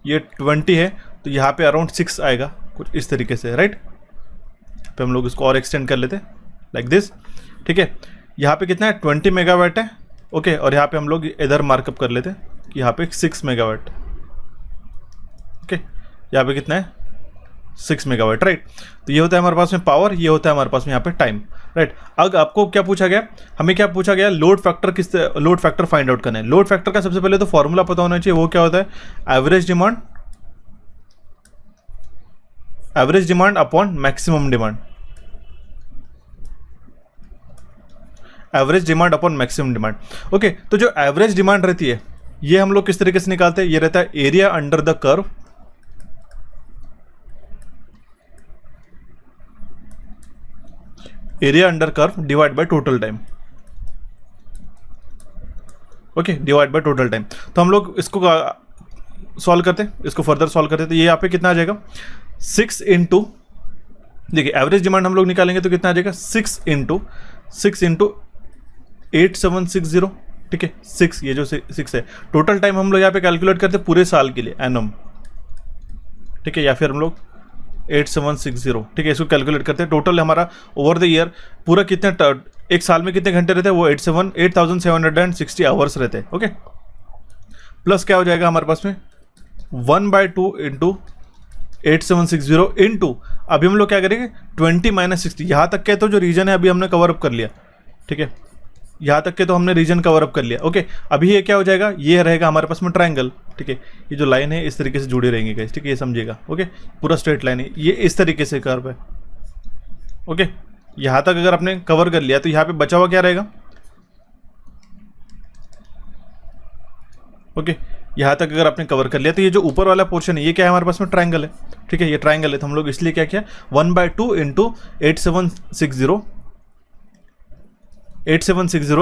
ये 20 है तो यहाँ पे अराउंड 6 आएगा, कुछ इस तरीके से, राइट। पे हम लोग इसको और एक्सटेंड कर लेते हैं लाइक दिस, ठीक है। यहाँ पे कितना है 20 मेगावाट है, ओके। और यहाँ पे हम लोग इधर मार्कअप कर लेते हैं कि यहाँ पे 6 मेगावाट, ओके। यहाँ पे कितना है 6 मेगावाट, राइट। तो ये होता है हमारे पास में पावर, ये होता है हमारे पास में यहाँ पे टाइम, राइट। अब आपको क्या पूछा गया, हमें क्या पूछा गया, लोड फैक्टर किस लोड फैक्टर फाइंड आउट करना है। लोड फैक्टर का सबसे पहले तो फॉर्मूला पता होना चाहिए, वो क्या होता है, average demand upon maximum demand, average demand upon maximum demand, okay. तो जो एवरेज डिमांड रहती है ये हम लोग किस तरीके से निकालते हैं, ये रहता है area under the curve area under curve divide by total time, okay, divide by total time. तो हम लोग इसको सॉल्व करते हैं, इसको फर्दर सॉल्व करते हैं। तो ये यहाँ पे कितना आ जाएगा 6 इंटू, देखिए एवरेज डिमांड हम लोग निकालेंगे तो कितना आ जाएगा 6 इंटू 8760, ठीक है 6, ये जो 6 है। टोटल टाइम हम लोग यहाँ पे कैलकुलेट करते हैं पूरे साल के लिए एनम, ठीक है, या फिर हम लोग 8760, ठीक है, इसको कैलकुलेट करते हैं। टोटल हमारा ओवर द ईयर पूरा कितने, एक साल में कितने घंटे रहते हैं, वो 8760 आवर्स रहते हैं, ओके। प्लस क्या हो जाएगा हमारे पास में 1/2 इंटू 8760 इंटू, अभी हम लोग क्या करेंगे 20 - 60, यहाँ तक के तो जो रीजन है अभी हमने कवर अप कर लिया, ठीक है, यहाँ तक के तो हमने रीजन कवर अप कर लिया, ओके। अभी ये क्या हो जाएगा, ये रहेगा हमारे पास में ट्रायंगल, ठीक है, ये जो लाइन है इस तरीके से जुड़ी रहेंगी गाइस, ठीक है, ये समझिएगा, ओके, पूरा स्ट्रेट लाइन है, ये इस तरीके से कर्व है, ओके। यहाँ तक अगर आपने कवर कर लिया तो यहाँ पे बचा हुआ क्या रहेगा, ओके, यहाँ तक अगर आपने कवर कर लिया तो ये जो ऊपर वाला पोर्शन है ये क्या है हमारे पास में ट्रायंगल है, ठीक है, ये ट्रायंगल है। तो हम लोग इसलिए क्या किया 1/2 इंटू 8760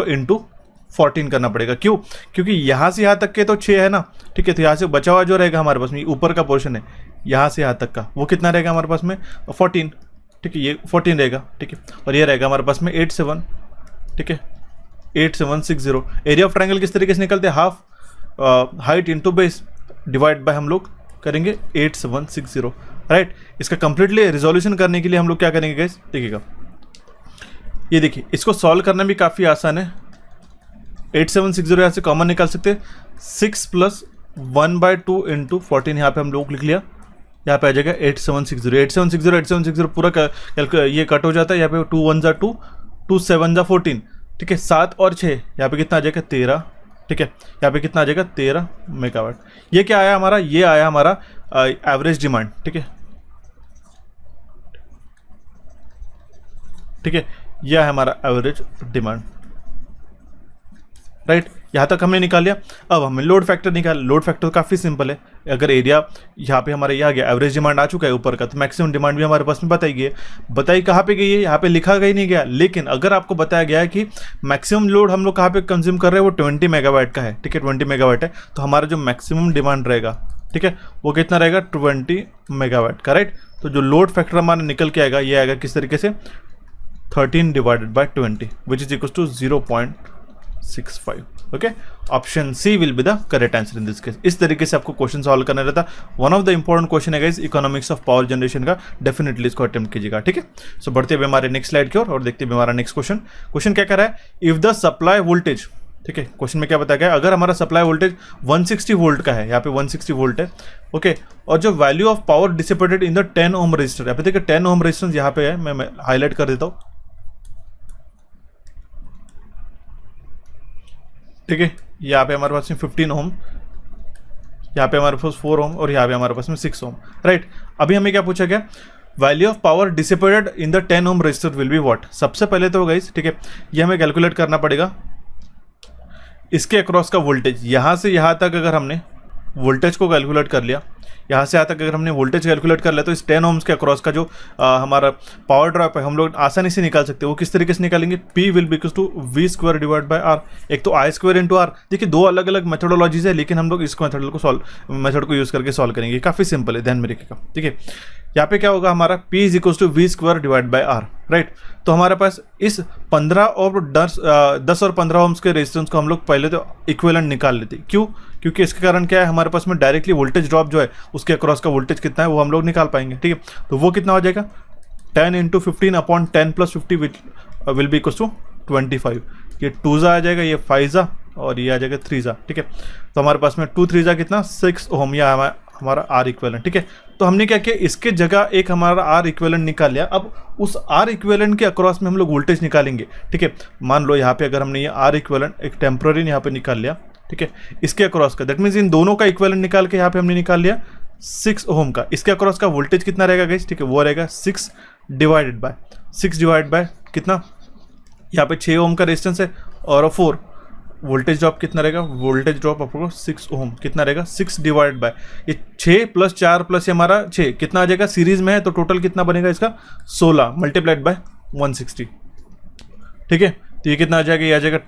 इंटू 14 करना पड़ेगा, क्यों, क्योंकि यहाँ से यहाँ तक के तो 6 है ना, ठीक है, तो यहाँ से बचा हुआ जो रहेगा हमारे पास में ऊपर का पोर्शन है यहाँ से यहाँ तक का, वो कितना रहेगा हमारे पास में 14, ठीक है, ये 14 रहेगा, ठीक है, और ये रहेगा हमारे पास में 87, ठीक है, 8760। एरिया ऑफ ट्रायंगल किस तरीके से निकलते हैं, half height into base divide by हम लोग करेंगे 8760, राइट। इसका कंप्लीटली रिजोल्यूशन करने के लिए हम लोग क्या करेंगे गाइस, देखिएगा, ये देखिए इसको सॉल्व करना भी काफ़ी आसान है। 8760 यहाँ से कॉमन निकाल सकते हैं, 6 + 1/2 इंटू 14 यहाँ पे हम लोग लिख लिया, यहाँ पे आ जाएगा 8760 पूरा ये कट हो जाता है, यहाँ पे 2 1 = 2, 2 7 = 14, ठीक है, 7 और 6 यहाँ पे कितना आ जाएगा 13, ठीक है, यहाँ पे कितना आ जाएगा 13 मेगावाट। ये क्या आया हमारा, ये आया हमारा एवरेज डिमांड, ठीक है, ठीक है, यह है हमारा एवरेज डिमांड, राइट। यहाँ तक हमने निकाल लिया। अब हमें लोड फैक्टर निकाल, लोड फैक्टर काफ़ी सिंपल है, अगर एरिया यहाँ पे हमारे ये आ गया, एवरेज डिमांड आ चुका है ऊपर का, तो मैक्सिमम डिमांड भी हमारे पास में बताई गई है। बताई कहाँ पे गई है, यहाँ पे लिखा गई नहीं गया, लेकिन अगर आपको बताया गया है कि मैक्सिमम लोड हम लोग कहाँ पे कंज्यूम कर रहे हैं वो 20 मेगावाट का है, ठीक है, 20 मेगावाट है, तो हमारा जो मैक्सिमम डिमांड रहेगा, ठीक है, वो कितना रहेगा 20 मेगावाट का, राइट। तो जो लोड फैक्टर हमारा निकल के आएगा, ये आएगा किस तरीके से 13 divided by 20 which is equal to 0.65, okay. Option C will be the correct answer in this case. इस तरीके से आपको क्वेश्चन सॉल्व करना रहता। One of the important question है guys economics of power generation का, डेफिनेटली इसको अटेम्प्ट कीजिएगा, ठीक है। सो बढ़ते हुए हमारे नेक्स्ट स्लाइड की ओर और देखते हुए हमारा नेक्स्ट क्वेश्चन। क्वेश्चन क्या कर रहा है, इफ द सप्लाई वोल्टेज, ठीक है, क्वेश्चन में क्या बताया गया, अगर हमारा सप्लाई वोल्टेज 160 वोल्ट का है, यहाँ पे 160 वोल्ट है, ओके, और जो value of power dissipated in the 10 ohm resistor, यहाँ पे देखिए 10 ओम रजिस्टेंस यहाँ पे है, मैं हाईलाइट कर देता हूँ, ठीक है, यहाँ पे हमारे पास में 15 ओम, यहाँ पे हमारे पास 4 ओम और यहाँ पे हमारे पास में 6 ओम, राइट। अभी हमें क्या पूछा गया, value of power dissipated in the 10 ohm resistor will be what. सबसे पहले तो गाइस, ठीक है, ये हमें कैलकुलेट करना पड़ेगा इसके अक्रॉस का वोल्टेज। यहाँ से यहाँ तक अगर हमने वोल्टेज को कैलकुलेट कर लिया, यहाँ से यहाँ तक अगर हमने वोल्टेज कैलकुलेट कर लिया, तो इस 10 ओम्स के अक्रॉस का जो हमारा पावर ड्रॉप है हम लोग आसानी से निकाल सकते हैं। वो किस तरीके से निकालेंगे, P will be equal to V² divide by R। एक तो I² इंटू R, देखिए दो अलग अलग मेथोडोलॉजीज है, लेकिन हम लोग इस मेथड को यूज़ करके सॉल्व करेंगे। काफ़ी सिंपल है, ध्यान में रखिएगा, ठीक है। यहाँ पे क्या होगा हमारा P is equal to V² divide by R, right. तो हमारे पास इस 15 और 10 और 15 ओम्स के रेजिस्टेंस को हम लोग पहले तो इक्विवेलेंट निकाल लेते। क्यों, क्योंकि इसके कारण क्या है, हमारे पास में डायरेक्टली वोल्टेज ड्रॉप जो है उसके अक्रॉस का वोल्टेज कितना है वो हम लोग निकाल पाएंगे, ठीक है। तो वो कितना हो जाएगा 10 × 15 upon 10 + 50 will be equal to 25। ये 2 आ जाएगा, ये 5 और ये आ जाएगा 3, ठीक है। तो हमारे पास में 2 3 कितना 6 ओम, या हमारा R इक्विवेलेंट, ठीक है। तो हमने क्या किया, इसके जगह एक हमारा R इक्विवेलेंट निकाल लिया। अब उस R इक्विवेलेंट के अक्रॉस में हम लोग वोल्टेज निकालेंगे, ठीक है। मान लो यहाँ पे अगर हमने ये R इक्विवेलेंट एक टेम्पररी यहाँ पे निकाल लिया, ठीक है, इसके अक्रॉस का, दैट मीन्स इन दोनों का इक्विवेलेंट निकाल के यहाँ पे हमने निकाल लिया 6 ओम का। इसके अक्रॉस का वोल्टेज कितना रहेगा गाइस, ठीक है, वो रहेगा 6 डिवाइडेड बाय कितना, यहाँ पे 6 ओम का रेजिस्टेंस है और 4 वोल्टेज ड्रॉप कितना रहेगा, वोल्टेज ड्रॉप आपको 6 ओम कितना रहेगा 6 डिवाइड बाय ये 6 + 4 + हमारा 6 कितना आ जाएगा, सीरीज में है तो टोटल कितना बनेगा इसका 16 मल्टीप्लाइड बाय 160, ठीक है। तो ये कितना आ जाएगा, ये आ जाएगा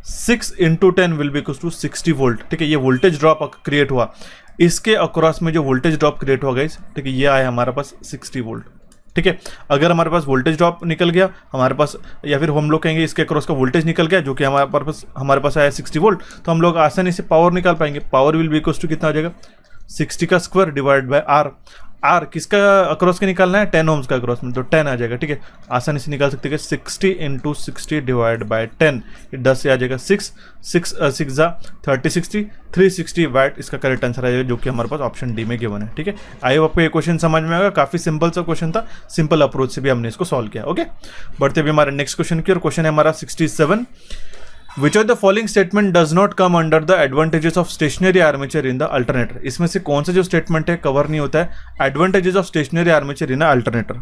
6 × 10 will be equal to 60 volt. ठीक है, ये वोल्टेज ड्रॉप क्रिएट हुआ, इसके अक्रॉस में जो वोल्टेज ड्रॉप क्रिएट हुआ गाइस, ठीक है, ये आया हमारे पास 60 वोल्ट। ठीक है, अगर हमारे पास वोल्टेज ड्रॉप निकल गया हमारे पास, या फिर हम लोग कहेंगे इसके अक्रॉस का वोल्टेज निकल गया जो कि हमारे पास आया 60 वोल्ट, तो हम लोग आसानी से पावर निकाल पाएंगे। Power will be equal to कितना आ जाएगा, 60 का square divide by R. R किसका अक्रॉस के निकालना है, 10 ओम्स का अक्रॉस में, तो 10 आ जाएगा। ठीक है, आसानी से निकाल सकते हैं 60 × 60 डिवाइड बाय 10, 10 से आ जाएगा 6 जा 30 60 360 वाट इसका करेक्ट आंसर आ जाएगा, जो कि हमारे पास ऑप्शन डी में गिवन है। ठीक है, आई होप आपको ये क्वेश्चन समझ में आएगा, काफी सिंपल सा क्वेश्चन था, सिंपल अप्रोच से भी हमने इसको सॉल्व किया। ओके, बढ़ते हुए हमारे नेक्स्ट क्वेश्चन की, और क्वेश्चन है हमारा 67, Which of the following statement does not come under the advantages of stationary armature in the alternator? इसमें से कौन सा जो स्टेटमेंट है कवर नहीं होता है advantages of stationary armature in alternator.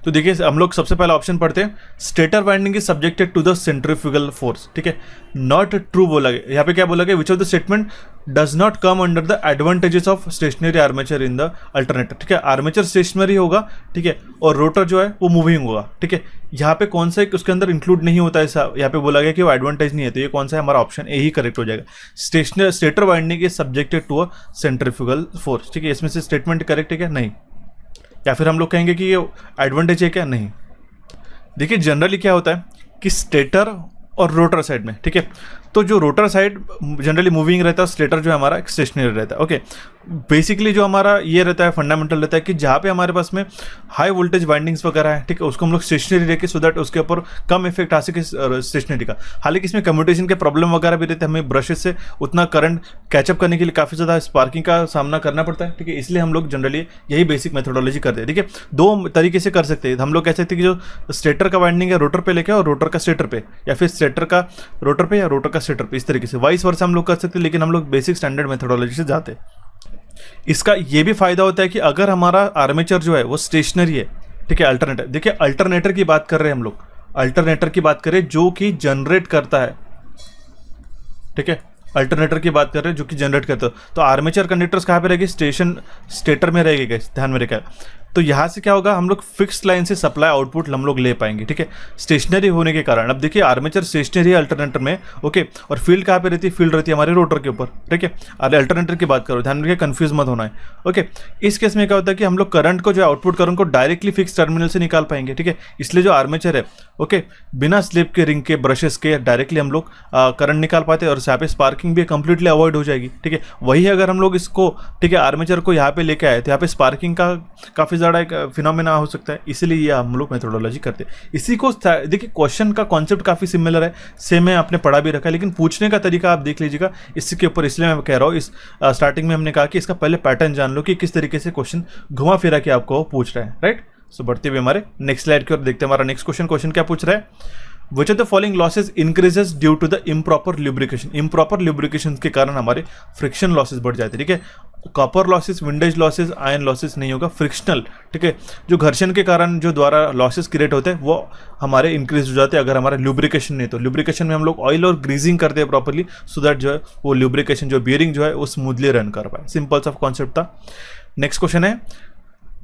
तो देखिए हम लोग सबसे पहला ऑप्शन पढ़ते हैं, stator winding is subjected to the centrifugal force. ठीक है, नॉट ट्रू बोला गया, यहाँ पे क्या बोला गया, which of the statement does not come under the advantages of stationary armature in the alternator. ठीक है, आर्मेचर स्टेशनरी होगा, ठीक है, और रोटर जो है वो मूविंग होगा। ठीक है, यहाँ पे कौन सा उसके अंदर इंक्लूड नहीं होता है, ऐसा यहाँ पे बोला गया कि वो एडवांटेज नहीं है, तो ये कौन सा है, हमारा ऑप्शन ए ही करेक्ट हो जाएगा। Stator winding is subjected to a centrifugal force. ठीक है, इसमें से स्टेटमेंट करेक्ट है क्या, नहीं, या फिर हम लोग कहेंगे कि ये एडवांटेज है क्या, नहीं। देखिए जनरली क्या होता है कि स्टेटर और रोटर साइड में, ठीक है, तो जो रोटर साइड जनरली मूविंग रहता है, स्टेटर जो है हमारा स्टेशनरी रहता है। ओके, बेसिकली जो हमारा ये रहता है फंडामेंटल रहता है कि जहाँ पे हमारे पास में हाई वोल्टेज वाइंडिंग्स वगैरह है, ठीक है, उसको हम लोग स्टेशनरी रखे सो दैट उसके ऊपर कम इफेक्ट आ सके स्टेशनरी का। हालांकि इसमें कम्युटेशन के प्रॉब्लम वगैरह भी रहते हैं, हमें ब्रशेस से उतना करंट कैचअप करने के लिए काफ़ी ज़्यादा स्पार्किंग का सामना करना पड़ता है। ठीक है, इसलिए हम लोग जनरली यही बेसिक मेथोडोलॉजी करते हैं। ठीक है, दो तरीके से कर सकते हैं, हम लोग कह सकते हैं कि जो स्टेटर का वाइंडिंग है रोटर पे लेके और रोटर का स्टेटर पे, या फिर स्टेटर का रोटर पे या रोटर का स्टेटर पे, इस तरीके से वाइस वर्सा हम लोग कर सकते हैं, लेकिन हम लोग बेसिक स्टैंडर्ड मेथोडोलॉजी से जाते हैं। इसका ये भी फायदा होता है कि अगर हमारा आर्मेचर जो है वो स्टेशनरी है, ठीक है, अल्टरनेटर, देखिए अल्टरनेटर की बात कर रहे हैं हम लोग, अल्टरनेटर की बात करें जो कि जनरेट करता है, ठीक है, अल्टरनेटर की बात कर रहे हैं जो कि जनरेट करता है, तो आर्मेचर कंडक्टर्स कहाँ पे रहेगी, स्टेटर में रहेगी, ध्यान में रखिएगा। तो यहाँ से क्या होगा, हम लोग फिक्स्ड लाइन से सप्लाई आउटपुट हम लोग ले पाएंगे। ठीक है, स्टेशनरी होने के कारण। अब देखिए आर्मेचर स्टेशनरी है अल्टरनेटर में, ओके, और फील्ड कहाँ पे रहती है, फील्ड रहती है हमारे रोटर के ऊपर। ठीक है, अरे अल्टरनेटर की बात करो, ध्यान रखिए, कंफ्यूज मत होना है। ओके, इस केस में क्या होता है कि हम लोग करंट को जो आउटपुट करंट को डायरेक्टली फिक्स टर्मिनल से निकाल पाएंगे। ठीक है, इसलिए जो आर्मेचर है, ओके, बिना स्लिप के, रिंग के, ब्रशेस के डायरेक्टली हम लोग करंट निकाल पाते हैं, और यहाँ पे स्पार्किंग भी कंप्लीटली अवॉइड हो जाएगी। ठीक है, वही अगर हम लोग इसको, ठीक है, आर्मेचर को यहाँ पे लेके आए तो यहाँ पे स्पार्किंग का काफ़ी ज़्यादा एक फिनोमेना हो सकता है, इसीलिए ये हम लोग मेथोडोलॉजी करते हैं। इसी को देखिए क्वेश्चन का कॉन्सेप्ट काफ़ी सिमिलर है, सेम है, आपने पढ़ा भी रखा है, लेकिन पूछने का तरीका आप देख लीजिएगा इसके ऊपर। इसलिए मैं कह रहा हूँ, इस स्टार्टिंग में हमने कहा कि इसका पहले पैटर्न जान लो कि किस तरीके से क्वेश्चन घुमा फिरा के आपको पूछ रहा है, राइट। सो बढ़ते हुए हमारे नेक्स्ट स्लाइड की ओर देखते हैं, हमारा नेक्स्ट क्वेश्चन क्या पूछ रहा है, Which of the following losses increases due to the improper lubrication? Improper lubrication के कारण हमारे फ्रिक्शन लॉसेस बढ़ जाते हैं। ठीक है, copper losses, windage losses, iron losses नहीं होगा, फ्रिक्शनल, ठीक है, जो घर्षण के कारण जो द्वारा लॉसेस क्रिएट होते हैं वो हमारे इंक्रीज हो जाते हैं अगर हमारा लुब्रिकेशन नहीं। तो लुब्रिकेशन में हम लोग ऑयल और ग्रीजिंग करते हैं प्रॉपरली, सो दैट जो है वो लुब्रिकेशन जो बियरिंग जो है वो स्मूथली रन कर पाए। सिंपल सा कॉन्सेप्ट था। नेक्स्ट क्वेश्चन है,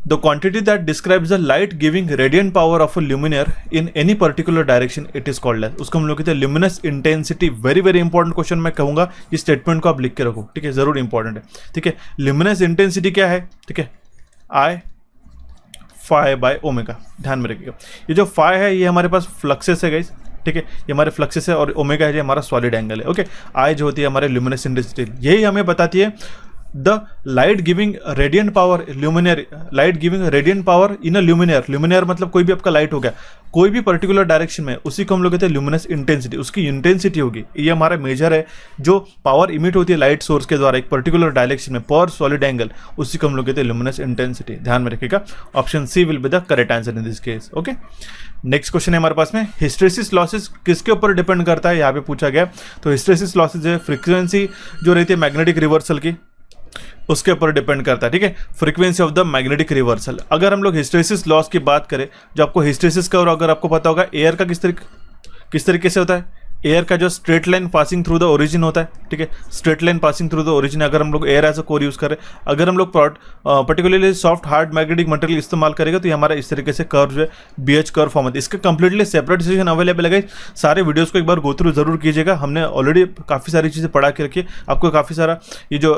The quantity that describes the light giving radiant power of a luminaire in any particular direction it is called as, उसको हम लोग कहते हैं luminous intensity। Very very important question, मैं कहूँगा इस स्टेटमेंट को आप लिख के रखो। ठीक है, जरूर इंपॉर्टेंट है। ठीक है, luminous intensity क्या है, ठीक है, I phi बाय ओमेगा, ध्यान में रखिएगा। ये जो phi है ये हमारे पास फ्लक्सेस है गाइस, ठीक है, ये हमारे फ्लक्सेस है, और ओमेगा है जो हमारा सॉलिड एंगल है। ओके, I जो होती है हमारे luminous इंटेंसिटी, यही हमें बताती है the light giving radiant power luminaire, light giving radiant power in a luminaire. Luminaire मतलब कोई भी आपका लाइट हो गया कोई भी पर्टिकुलर डायरेक्शन में, उसी को हम लोग कहते हैं ल्यूमिनस इंटेंसिटी। उसकी इंटेंसिटी होगी, ये हमारा मेजर है, जो पावर इमिट होती है लाइट सोर्स के द्वारा एक पर्टिकुलर डायरेक्शन में पर सॉलिड एंगल, उसी को हम लोग कहते हैं ल्यूमिनस इंटेंसिटी। ध्यान में रखिएगा, option C will be the correct answer in this case. Okay, next question है हमारे पास में, हिस्टेरिसिस लॉसेस किसके ऊपर डिपेंड करता है, यहाँ पे पूछा गया। तो हिस्टेरिसिस लॉसेस है फ्रीक्वेंसी जो रहती है मैग्नेटिक रिवर्सल की, उसके ऊपर डिपेंड करता है। ठीक है, frequency of the magnetic reversal. अगर हम लोग हिस्टेरिसिस लॉस की बात करें, जो आपको हिस्टेरिसिस का, और अगर आपको पता होगा एयर का किस तरीके से होता है, एयर का जो straight line passing through the origin होता है, ठीक है, straight line passing through the origin, अगर हम लोग air as a core use करें, अगर हम लोग particularly soft hard magnetic material इस्तेमाल करेंगे तो ये हमारा इस तरीके से कर्व जो है BH कर्व फॉर्म होता है। इसका कंप्लीटली सेपरेट सेशन अवेलेबल है, सारे वीडियोस को एक बार गो थ्रू जरूर कीजिएगा। हमने ऑलरेडी काफ़ी सारी चीज़ें पढ़ा के रखी है, आपको काफ़ी सारा ये जो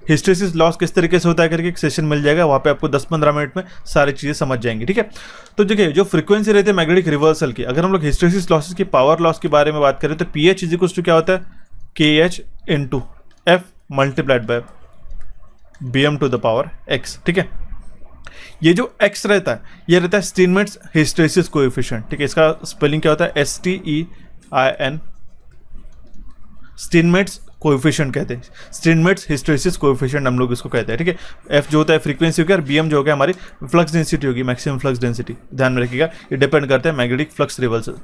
हिस्टेरिसिस लॉस किस तरीके से होता है करके एक सेशन मिल जाएगा, वहाँ पे आपको 10-15 मिनट में सारी चीज़ें समझ जाएंगी, ठीक है। तो देखिए जो फ्रीक्वेंसी रहती है मैग्नेटिक रिवर्सल की, अगर हम लोग हिस्टेरिसिस लॉसेस की पावर लॉस के बारे में बात करें तो PH इज इक्वल्स टू क्या होता है, KH into F multiplied by BM to the power X, ठीक है। ये जो X रहता है ये रहता है स्टीनमेट्स हिस्टेरिसिस कोएफिशिएंट, ठीक है। इसका स्पेलिंग क्या होता है, STEIN, स्टीनमेट्स कोएफिशिएंट कहते हैं, स्टीनमेट्स हिस्टेरिसिस कोएफिशिएंट हम लोग इसको कहते हैं, ठीक है। F जो होता है फ्रीक्वेंसी होगी और BM जो होगा हमारी फ्लक्स डेंसिटी होगी, मैक्सिमम फ्लक्स डेंसिटी, ध्यान में रखिएगा। ये डिपेंड करता है मैग्नेटिक फ्लक्स रिवर्सल,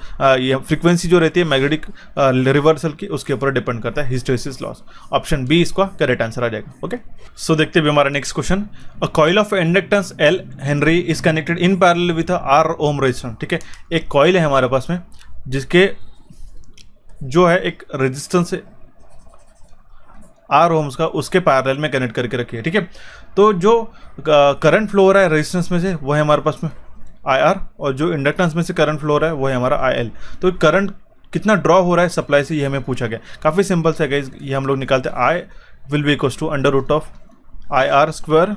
ये फ्रीक्वेंसी जो रहती है मैग्नेटिक रिवर्सल की, उसके ऊपर डिपेंड करता है हिस्टेरिसिस लॉस। ऑप्शन बी इसका करेक्ट आंसर आ जाएगा, ओके। सो देखते हैं हमारा next question. A coil of inductance L Henry is connected in parallel with R ohm resistance, ठीक है। एक कॉइल है हमारे पास में जिसके जो है एक रेजिस्टेंस R ओम्स का, उसके पैरेलल में कनेक्ट करके रखिए, ठीक है। तो जो करंट फ्लो हो रहा है रेजिस्टेंस में से वो है हमारे पास में IR, और जो इंडक्टेंस में से करंट फ्लो हो रहा है वो है हमारा IL। तो करंट कितना ड्रॉ हो रहा है सप्लाई से, ये हमें पूछा गया। काफ़ी सिंपल सा है गाइस, ये हम लोग निकालते हैं, I will be equals to under root of IR square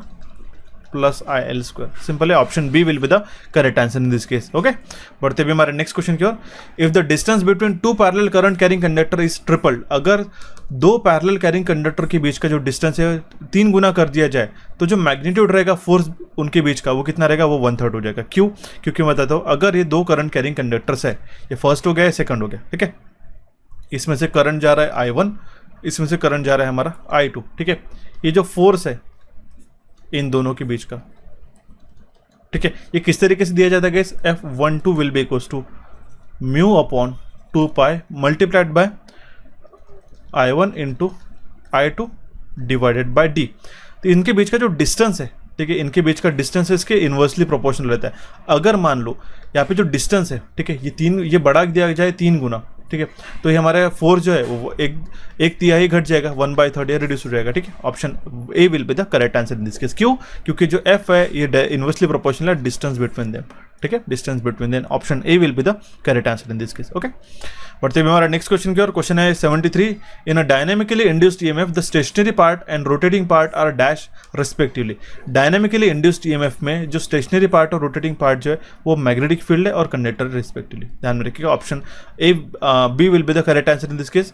plus IL square. Simple है, option B will be the correct answer in this case, okay. बढ़ते भी हमारे नेक्स्ट क्वेश्चन की ओर। If the distance between two parallel current carrying conductor is tripled, अगर दो parallel carrying conductor के बीच का जो डिस्टेंस है 3 गुना कर दिया जाए तो जो मैग्नीट्यूड रहेगा फोर्स उनके बीच का वो कितना रहेगा, वो 1/3 हो जाएगा। क्यों? क्योंकि मैं बताता हूँ, अगर ये दो करंट कैरिंग कंडक्टर्स है, ये फर्स्ट हो गया है, सेकंड हो गया, ठीक है। इसमें से करंट जा रहा है I1, इसमें से करंट जा रहा है हमारा I2, ठीक है। ये जो फोर्स है इन दोनों के बीच का, ठीक है, ये किस तरीके से दिया जाता है guys, F12 will be equals to mu upon 2 pi multiplied by I1 into I2 divided by D। तो इनके बीच का जो डिस्टेंस है, ठीक है, इनके बीच का डिस्टेंस है इसके इन्वर्सली प्रोपोर्शनल रहता है। अगर मान लो यहाँ पे जो डिस्टेंस है, ठीक है, ये बढ़ा दिया जाए 3 गुना, ठीक है, तो ये हमारा फोर्स जो है वो एक तिहाई घट जाएगा, 1/3 रिड्यूस हो जाएगा, ठीक है। Option A will be the correct answer in this case. क्यों? क्योंकि जो F है ये इन्वर्सली प्रोपोर्शनल है डिस्टेंस बिटवीन देम, ठीक है, distance between them. Option A will be the correct answer in this case, okay. बढ़ते हुए हमारा नेक्स्ट क्वेश्चन की ओर। क्वेश्चन है 73। In a dynamically induced EMF the stationary part and rotating part are dash respectively. Dynamically induced EMF में जो stationary part और rotating part जो है वो मैग्नेटिक फील्ड है और कंडक्टर रिस्पेक्टिवली, ध्यान में रखिएगा। Option A B will be the correct answer in this case.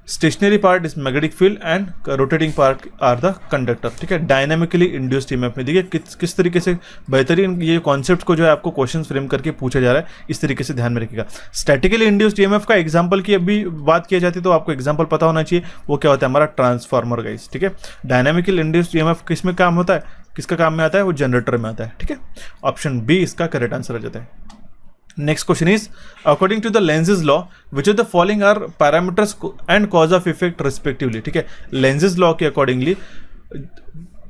Stationary part is magnetic field and rotating part are the conductor, ठीक है। डायनेमिकली इंड्यूस्ड EMF में देखिए किस तरीके से बेहतरीन ये कॉन्सेप्ट को जो है आपको क्वेश्चन फ्रेम करके पूछा जा रहा है, इस तरीके से ध्यान में रखिएगा। स्टैटिकली इंड्यूस्ड EMF का एग्जांपल की अभी बात की जाती है तो आपको एग्जांपल पता होना चाहिए, वो क्या होता है, हमारा ट्रांसफार्मर गाइस, ठीक है। डायनेमिकली इंड्यूस्ड EMF किस में काम होता है, किसका काम में आता है, वो जनरेटर में आता है, ठीक है। ऑप्शन बी इसका करेक्ट आंसर आ जाता है। Next question is, according to the Lenz's law, which of the following are parameters and cause of effect respectively, ठीक है। Lenz's law के accordingly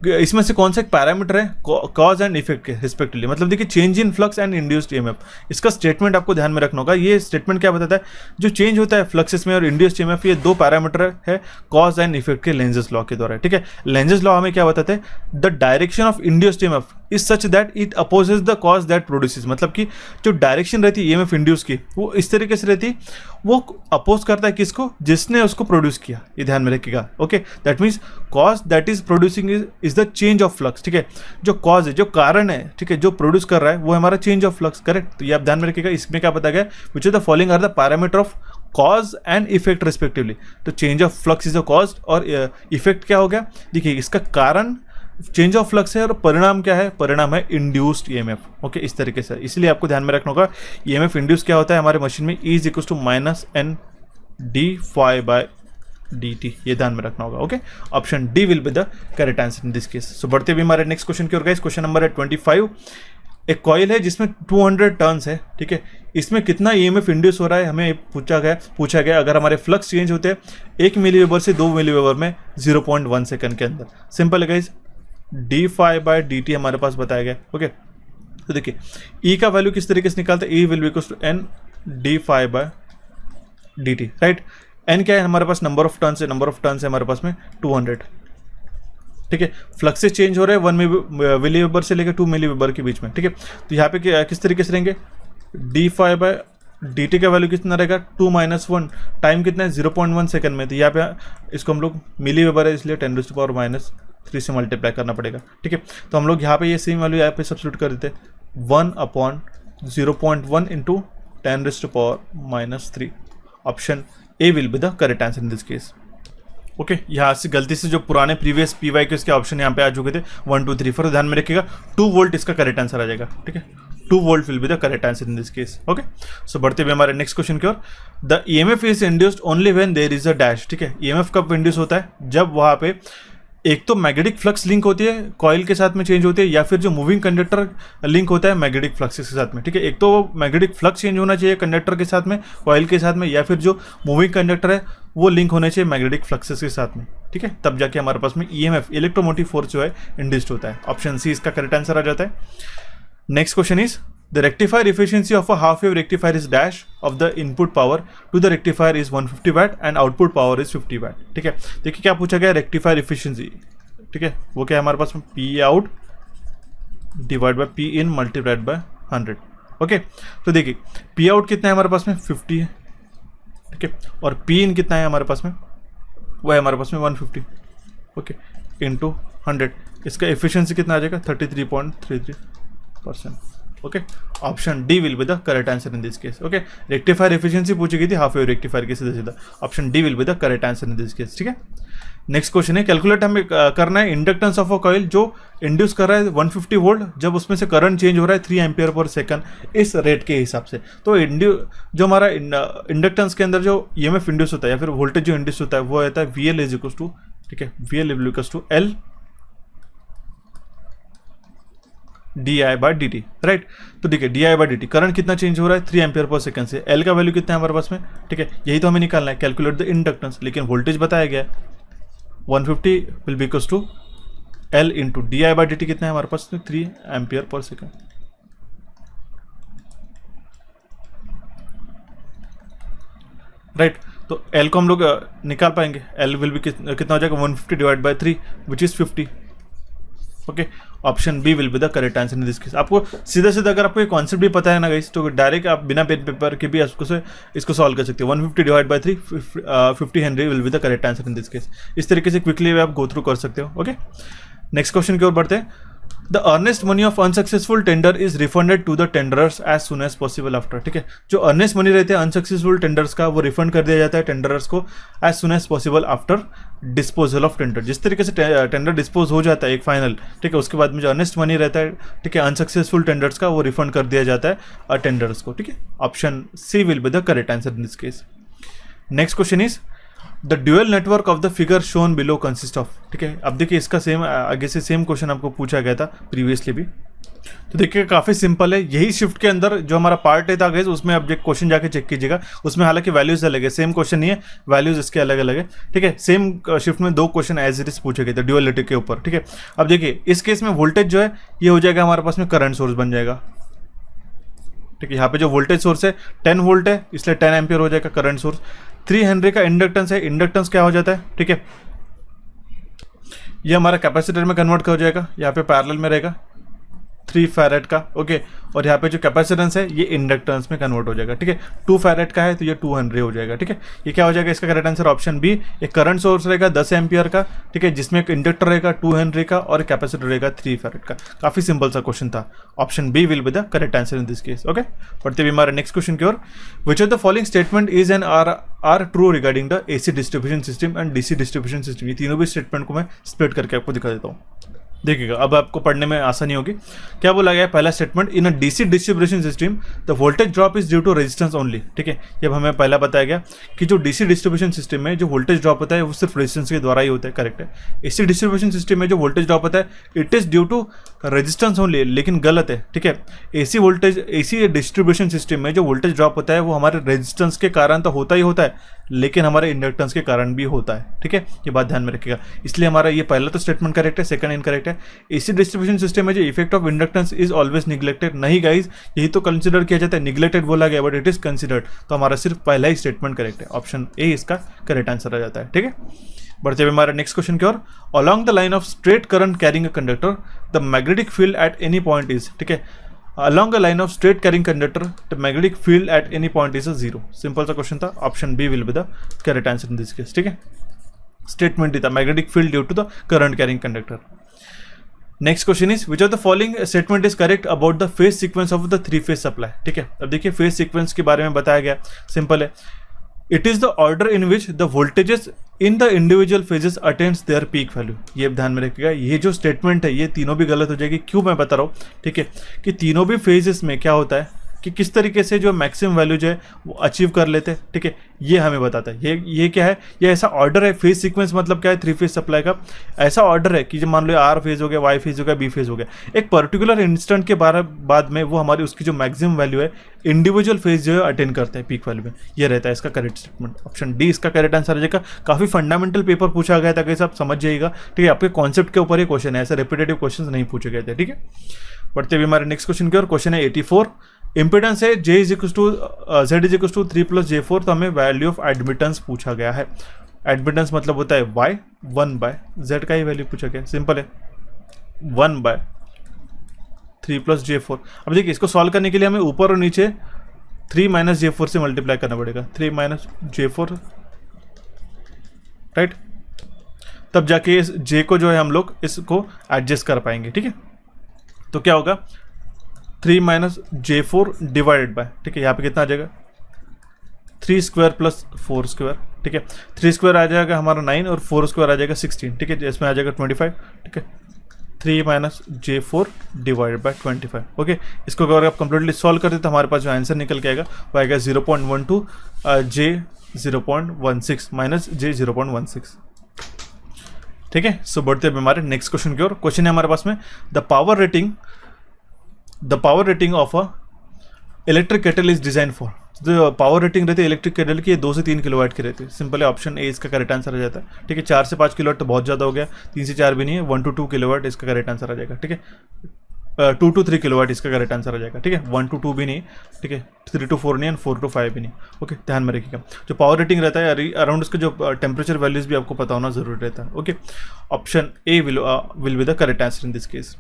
इसमें से कौन सा एक पैरामीटर है कॉज एंड इफेक्ट के रिस्पेक्टिवली, मतलब देखिए change in flux and induced EMF, इसका स्टेटमेंट आपको ध्यान में रखना होगा। ये स्टेटमेंट क्या बताता है, जो चेंज होता है फ्लक्सेस में और इंड्यूस्ड EMF, ये दो पैरामीटर है कॉज एंड इफेक्ट के लेंजेस लॉ के द्वारा, ठीक है। लेंजेस लॉ हमें क्या बताते हैं, the direction of induced EMF is such that it opposes the cause that produces, मतलब कि जो डायरेक्शन रहती है EMF इंड्यूस की वो इस तरीके से रहती है, वो अपोज करता है किसको, जिसने उसको प्रोड्यूस किया, ये ध्यान में रखिएगा, okay. That means cause that is producing is the change of flux, ठीक है। जो कॉज है, जो कारण है, ठीक है, जो प्रोड्यूस कर रहा है वो हमारा चेंज ऑफ फ्लक्स, करेक्ट। तो ये आप ध्यान में रखिएगा। इसमें क्या बताया गया, which of the following are the parameter of cause and effect respectively. तो change of flux is the cause और इफेक्ट क्या हो गया, देखिए इसका कारण चेंज ऑफ फ्लक्स है और परिणाम क्या है, परिणाम है इंड्यूस्ड EMF, ओके, इस तरीके से। इसलिए आपको ध्यान में रखना होगा EMF इंड्यूस क्या होता है हमारे मशीन में, E is equal to -N dφ/dt, ये ध्यान में रखना होगा, okay. Option D will be the correct answer in this case. So बढ़ते भी हमारे नेक्स्ट क्वेश्चन की ओर गाइस। क्वेश्चन नंबर है 25। एक कॉइल है जिसमें 200 टर्न्स है, ठीक है, इसमें कितना EMF इंड्यूस हो रहा है हमें पूछा गया अगर हमारे फ्लक्स चेंज होते हैं 1 मिलीवेबर से 2 मिलीवेबर में 0.1 सेकंड के अंदर। सिंपल है गाइस, dφ/dt हमारे पास बताया गया, ओके। तो देखिए E का वैल्यू किस तरीके से निकालते हैं, E will be equal to N dφ/dt, dt, right. n क्या है हमारे पास, नंबर ऑफ टर्न्स है, नंबर ऑफ टर्न्स है हमारे पास में 200, ठीक है। फ्लक्सेस चेंज हो रहे हैं 1 मिली वेबर से लेकर 2 मिली वेबर के बीच में, ठीक है। तो यहाँ पे किस तरीके से रहेंगे, d/dt का वैल्यू कितना रहेगा 2 - 1, टाइम कितना है 0.1 सेकंड में। तो यहाँ पे इसको हम लोग मिली वेबर है इसलिए 10⁻³ से मल्टीप्लाई करना पड़ेगा, ठीक है। तो हम लोग यहाँ पे ये सेम वैल्यू यहाँ पे सब्स्टिट्यूट कर देते हैं 1/0.1 into 10⁻³ option A will be the correct answer in this case. Okay, यहाँ से गलती से जो पुराने प्रीवियस PYQs के ऑप्शन यहाँ पे आ चुके थे 1 2 3 4, ध्यान में रखिएगा 2 वोल्ट इसका करेक्ट आंसर आ जाएगा, ठीक है। 2 volt will be the correct answer in this case. Okay, so बढ़ते हुए हमारे नेक्स्ट क्वेश्चन की ओर। The EMF is induced only when there is a dash, ठीक है। EMF कब इंड्यूस होता है, जब वहाँ पे एक तो मैग्नेटिक फ्लक्स लिंक होती है कॉइल के साथ में चेंज होती है, या फिर जो मूविंग कंडक्टर लिंक होता है मैग्नेटिक फ्लक्स के साथ में, ठीक है। एक तो मैग्नेटिक फ्लक्स चेंज होना चाहिए कंडक्टर के साथ में, कॉइल के साथ में, या फिर जो मूविंग कंडक्टर है वो लिंक होने चाहिए मैग्नेटिक फ्लक्सेस के साथ में, ठीक है। तब जाके हमारे पास में EMF इलेक्ट्रोमोटिव फोर्स जो है इंड्यूस्ड होता है। ऑप्शन सी इसका करेक्ट आंसर आ जाता है। Next question is the rectifier efficiency of a half wave rectifier is dash of the input power to the rectifier is 150 watt and output power is 50 watt, ठीक है। देखिए क्या पूछा गया, रेक्टिफायर efficiency, ठीक है, वो क्या है हमारे पास में P out divide by P in multiplied by 100। Okay, तो देखिए P out कितना है हमारे पास में 50 है, ठीक है, और P in कितना है हमारे पास में, वो है हमारे पास में 150, ओके, इंटू 100। इसका एफिशिएंसी कितना आ जाएगा 33.33%। Okay, option D will be the correct answer in this case. Okay, rectifier efficiency पूछी गई थी हाफ वेव रेक्टिफायर के, सीधा सीधा option D will be the correct answer in this case, ठीक है। नेक्स्ट क्वेश्चन है, कैलकुलेट हमें करना है इंडक्टेंस ऑफ अ कॉइल जो इंड्यूस कर रहा है 150 वोल्ट, जब उसमें से करंट चेंज हो रहा है 3 एम्पियर पर सेकंड इस रेट के हिसाब से। तो जो हमारा इंडक्टेंस के अंदर जो EMF इंड्यूस होता है या फिर वोल्टेज जो इंड्यूस होता है वो रहता है VL इज इक्वल टू, ठीक है, VL equal to L di/dt, right. तो ठीक है, di/dt करंट कितना चेंज हो रहा है 3 एम्पियर पर सेकंड से, L का वैल्यू कितना है हमारे पास में, ठीक है, यही तो हमें निकालना है, कैलकुलेट द इंडक्टेंस। लेकिन वोल्टेज बताया गया है 150 will be equals to L into di/dt कितना है हमारे पास में 3 एम्पियर पर सेकंड, राइट। तो L को हम लोग निकाल पाएंगे, L विल बी कितना हो जाएगा 150 divide by 3 which is 50। Okay, option B will be the correct answer in this case. आपको सीधा सीधा अगर आपको ये कॉन्सेप्ट भी पता है ना गाइस, तो डायरेक्ट आप बिना पेन पेपर के भी इसको सॉल्व कर सकते हो। 150 divide by 3 50 Henry will be the correct answer in this case. इस तरीके से क्विकली आप गो थ्रू कर सकते हो। ओके, नेक्स्ट क्वेश्चन की ओर बढ़ते हैं। The earnest money of unsuccessful tender is refunded to the tenderers as soon as possible after, ठीक है। जो अर्नेस्ट मनी रहते हैं अनसक्सेसफुल टेंडर्स का, वो रिफंड कर दिया जाता है टेंडरर्स को as soon as possible after disposal of tender. जिस तरीके से टेंडर डिस्पोज हो जाता है एक फाइनल, ठीक है, उसके बाद में जो अर्नेस्ट मनी रहता है, ठीक है, अनसक्सेसफुल टेंडर्स का, वो रिफंड कर दिया जाता है टेंडर्स को, ठीक है। Option C will be the correct answer in this case. Next question is the dual network of the figure shown below consist of, ठीक है। अब देखिए इसका सेम आगे से सेम क्वेश्चन आपको पूछा गया था प्रीवियसली भी, तो देखिए काफ़ी सिंपल है। यही शिफ्ट के अंदर जो हमारा पार्ट है था गाइस, उसमें अब क्वेश्चन जाके चेक कीजिएगा, उसमें हालांकि वैल्यूज अलग है, सेम क्वेश्चन नहीं है, वैल्यूज इसके अलग अलग है, ठीक है। सेम शिफ्ट में 2 क्वेश्चन एज इट इज पूछे गए थे ड्यूअलिटी के ऊपर, ठीक है। अब देखिए इस केस में वोल्टेज जो है ये हो जाएगा हमारे पास में करंट सोर्स बन जाएगा, ठीक है। यहाँ पे जो वोल्टेज सोर्स है 10 वोल्ट है, इसलिए 10 एम्पियर हो जाएगा करंट सोर्स। 3 हेनरी का इंडक्टेंस है, इंडक्टेंस क्या हो जाता है, ठीक है, ये हमारा कैपेसिटर में कन्वर्ट हो जाएगा, यहाँ पे पैरेलल में रहेगा 3 फैरेड का, ओके। और यहाँ पे जो कैपेसिटेंस है ये इंडक्टेंस में कन्वर्ट हो जाएगा, ठीक है। 2 फैरेड का है तो ये 2 हेनरी हो जाएगा, ठीक है। ये क्या हो जाएगा इसका करेक्ट आंसर ऑप्शन बी। एक करंट सोर्स रहेगा 10 एम्पियर का, ठीक है, जिसमें एक इंडक्टर रहेगा 2 हेनरी का और कैपेसिटर रहेगा 3 फैरेड का। काफी सिंपल सा क्वेश्चन था, option B will be the correct answer in this case. Okay, पढ़ते हुए हमारे नेक्स्ट क्वेश्चन की ओर। Which of the following statement is and are true regarding the AC distribution system and DC distribution system. ये तीनों भी statement को मैं स्प्लिट करके आपको दिखा देता हूँ, देखिएगा अब आपको पढ़ने में आसानी होगी। क्या बोला गया है पहला statement, in a DC distribution system the voltage drop is due to resistance only, ठीक है। जब हमें पहला बताया गया कि जो DC डिस्ट्रीब्यूशन सिस्टम में जो वोल्टेज ड्रॉप होता है वो सिर्फ रेजिस्टेंस के द्वारा ही होता है, करेक्ट है। AC डिस्ट्रीब्यूशन सिस्टम में जो वोल्टेज ड्रॉप होता है it is due to resistance only, लेकिन गलत है, ठीक है। AC डिस्ट्रीब्यूशन सिस्टम में जो वोल्टेज ड्रॉप होता है वो हमारे रेजिस्टेंस के कारण तो होता ही होता है, लेकिन हमारे इंडक्टेंस के कारण भी होता है, ठीक है। ये बात ध्यान में रखिएगा, इसलिए हमारा ये पहला तो स्टेटमेंट करेक्ट है, सेकंड इनकरेक्ट है, है। एसी डिस्ट्रीब्यूशन सिस्टम में जो effect of inductance is always neglected, नहीं गाइज, यही तो कंसिडर किया जाता है, निग्लेक्टेड बोला गया बट इट इज कंसिडर्ड। तो हमारा सिर्फ पहला ही स्टेटमेंट करेक्ट है, ऑप्शन ए इसका करेक्ट आंसर आ जाता है। ठीक है, बढ़ते हुए हमारे नेक्स्ट क्वेश्चन की ओर। Along the line of straight current carrying a conductor the magnetic field at any point is, ठीक है, along a line of straight carrying conductor the magnetic field at any point is a zero। Simple सा question था, option B will be the correct answer in this case. ठीक है, statement ही था magnetic field due to the current carrying conductor. Next question is which of the following statement is correct about the phase sequence of the three phase supply. ठीक है, अब देखिए phase sequence के बारे में बताया गया, सिंपल है, it is the order in which the voltages in the individual phases attains there peak value. ये ध्यान में रखिएगा, ये जो स्टेटमेंट है ये तीनों भी गलत हो जाएगी। क्यों मैं बता रहा हूँ, ठीक है, कि तीनों भी फेजेस में क्या होता है कि किस तरीके से जो मैक्सिमम वैल्यू जो है वो अचीव कर लेते हैं। ठीक है, ये हमें बताता है। ये क्या है, ये ऐसा ऑर्डर है। फेज सीक्वेंस मतलब क्या है, थ्री फेज सप्लाई का ऐसा ऑर्डर है कि जब मान लो आर फेज हो गया, वाई फेज हो गया, बी फेज हो गया, एक पर्टिकुलर इंस्टेंट के बाद में वो हमारी उसकी जो मैक्सिमम वैल्यू है इंडिविजुअल फेज जो है अटेन करते हैं पीक वैल्यू में। ये रहता है इसका करेक्ट स्टेटमेंट, ऑप्शन डी इसका करेक्ट आंसर आ जाएगा। काफी फंडामेंटल पेपर पूछा गया था, कैसे आप समझ जाइएगा। ठीक है, आपके कॉन्सेप्ट के ऊपर ये क्वेश्चन है, ऐसे रिपीटेटिव क्वेश्चन नहीं पूछे गए थे। ठीक है, बढ़ते हुए हमारे नेक्स्ट क्वेश्चन की ओर। क्वेश्चन है 84, इम्पिडेंस है J is equal to Z is equal to 3 + J4, तो हमें वैल्यू ऑफ एडमिटेंस पूछा गया है। एडमिटेंस मतलब होता है Y, 1/Z का ही वैल्यू पूछा गया, सिंपल है, 1/3 + J4। अब देखिए इसको सॉल्व करने के लिए हमें ऊपर और नीचे 3 - J4 से मल्टीप्लाई करना पड़ेगा, 3 - J4, राइट, तब जाके इस J को जो है हम लोग इसको एडजस्ट कर पाएंगे। ठीक है, तो क्या होगा, 3 - J4 डिवाइडेड बाय, ठीक है, यहाँ पे कितना आ जाएगा, 3² + 4²। ठीक है, 3² आ जाएगा हमारा 9 और 4² आ जाएगा 16। ठीक है, इसमें आ जाएगा 25। ठीक है, 3 - J4 डिवाइडेड बाय 25। ओके, इसको अगर आप कंप्लीटली सॉल्व करते तो हमारे पास जो आंसर निकल के आएगा वो आएगा 0.12 J 0.16 - J 0.16। ठीक है, सो बढ़ते हैं हमारे नेक्स्ट क्वेश्चन की ओर। क्वेश्चन है हमारे पास में the power rating of a electric kettle is design for. जो पावर रेटिंग रहती है इलेक्ट्रिक केटल की, 2 से 3 किलोवाट की रहती है। सिंपल है, ऑप्शन ए इसका करेक्ट आंसर आ जाता है। ठीक है, 4 से 5 किलोवाट तो बहुत ज़्यादा हो गया, 3 से 4 भी नहीं है, 1 to 2 किलोवाट इसका करेक्ट आंसर आ जाएगा। ठीक है, 2 to 3 किलोवाट इसका करेक्ट आंसर आ जाएगा। ठीक है, 1 to 2 भी नहीं, ठीक है, 3 to 4 नहीं है, 4 to 5 भी नहीं। ओके, ध्यान में रखिएगा, जो पावर रेटिंग रहता है अराउंड उसका जो टेम्परेचर वैल्यूज भी आपको पता होना जरूरी रहता है। Okay, option A will be the correct answer in this case.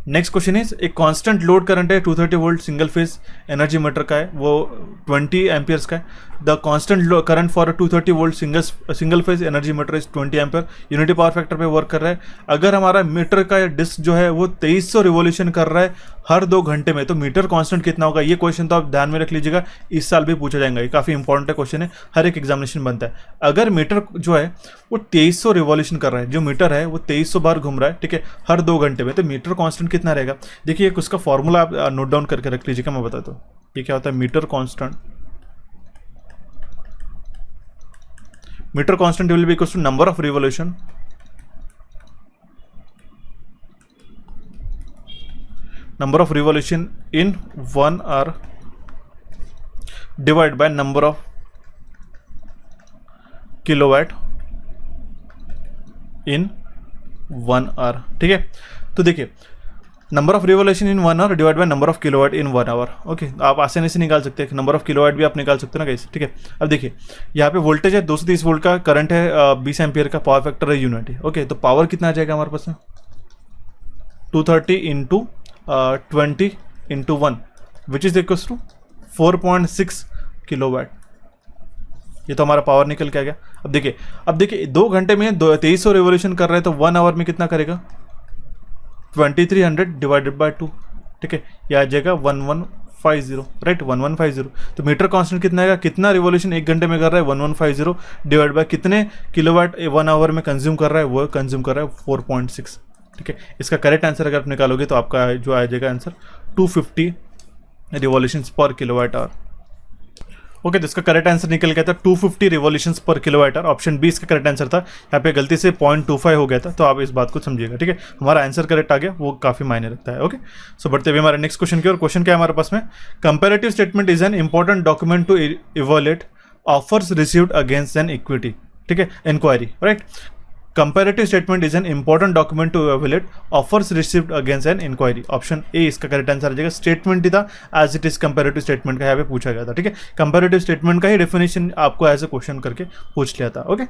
Next question is, एक कांस्टेंट लोड करंट है 230 volt single phase energy metre का है, वो 20 एम्पियर्स का है। The constant current for 230 volt single phase energy metre is 20 ampere, unity power factor पे work कर रहा है। अगर हमारा मीटर का डिस्क जो है वो 2300 रिवोल्यूशन कर रहा है हर 2 घंटे में, तो मीटर कांस्टेंट कितना होगा। ये क्वेश्चन तो आप ध्यान में रख लीजिएगा, इस साल भी पूछा जाएगा, ये काफी इंपॉर्टेंट क्वेश्चन है, हर एक एग्जामिनेशन बनता है। अगर मीटर जो है वो 2300 रिवोल्यूशन कर रहा है, जो मीटर है वो 2300 बार घूम रहा है, ठीक है, हर 2 घंटे में, तो मीटर कांस्टेंट कितना रहेगा। देखिए उसका फॉर्मूला आप नोट डाउन करके रख लीजिएगा, मैं बताता हूँ ये क्या होता है। Meter constant will be equal to number of revolution in 1 hour divided by number of kilowatt in 1 hour। ठीक है, तो देखिए number of revolution in 1 hour divide by number of kilowatt in 1 hour. Okay, आप आसानी से निकाल सकते हैं, नंबर ऑफ किलोवाट भी आप निकाल सकते हैं ना गाइस। ठीक है, अब देखिए यहाँ पे वोल्टेज है 230 वोल्ट का, करंट है 20 एम्पियर का, पावर फैक्टर है यूनिटी। ओके, तो पावर कितना आ जाएगा हमारे पास में, 230 into 20 into 1 which is equals to 4.6 kilowatt. ये तो हमारा पावर निकल के आ गया। अब देखिए 2 घंटे में 2300 रिवोल्यूशन कर रहे हैं, तो 1 आवर में कितना करेगा, 2300 डिवाइडेड बाय 2। ठीक है, यह आ जाएगा 1150, राइट, 1150। तो मीटर कांस्टेंट कितना आएगा, कितना रिवोल्यूशन 1 घंटे में कर रहा है, 1150 डिवाइड बाय कितने किलोवाट 1 आवर में कंज्यूम कर रहा है, वो कंज्यूम कर रहा है 4.6। ठीक है, इसका करेक्ट आंसर अगर आप निकालोगे तो आपका जो आ जाएगा आंसर 250 रिवॉल्यूशंस पर किलोवाट आवर। ओके, तो इसका करेक्ट आंसर निकल गया था 250 रिवॉल्यूशंस पर किलोवाट आवर। ऑप्शन बी इसका करेक्ट आंसर था, यहाँ पे गलती से 0.25 हो गया था, तो आप इस बात को समझिएगा। ठीक है, हमारा आंसर करेक्ट आ गया, वो काफी मायने रखता है। ओके, सो बढ़ते हुए हमारे नेक्स्ट क्वेश्चन की ओर। क्वेश्चन क्या है हमारे पास में, comparative statement is an important document to evaluate offers received against an equity. ठीक है, inquiry, right. Comparative statement is an important document to evaluate offers received against an inquiry. Option A इसका correct answer आ जाएगा। Statement ही था as it is comparative statement का यहाँ पे पूछा गया था, ठीक है। कंपैरेटिव स्टेटमेंट का ही डेफिनेशन आपको एज ए क्वेश्चन करके पूछ लिया था, ओके।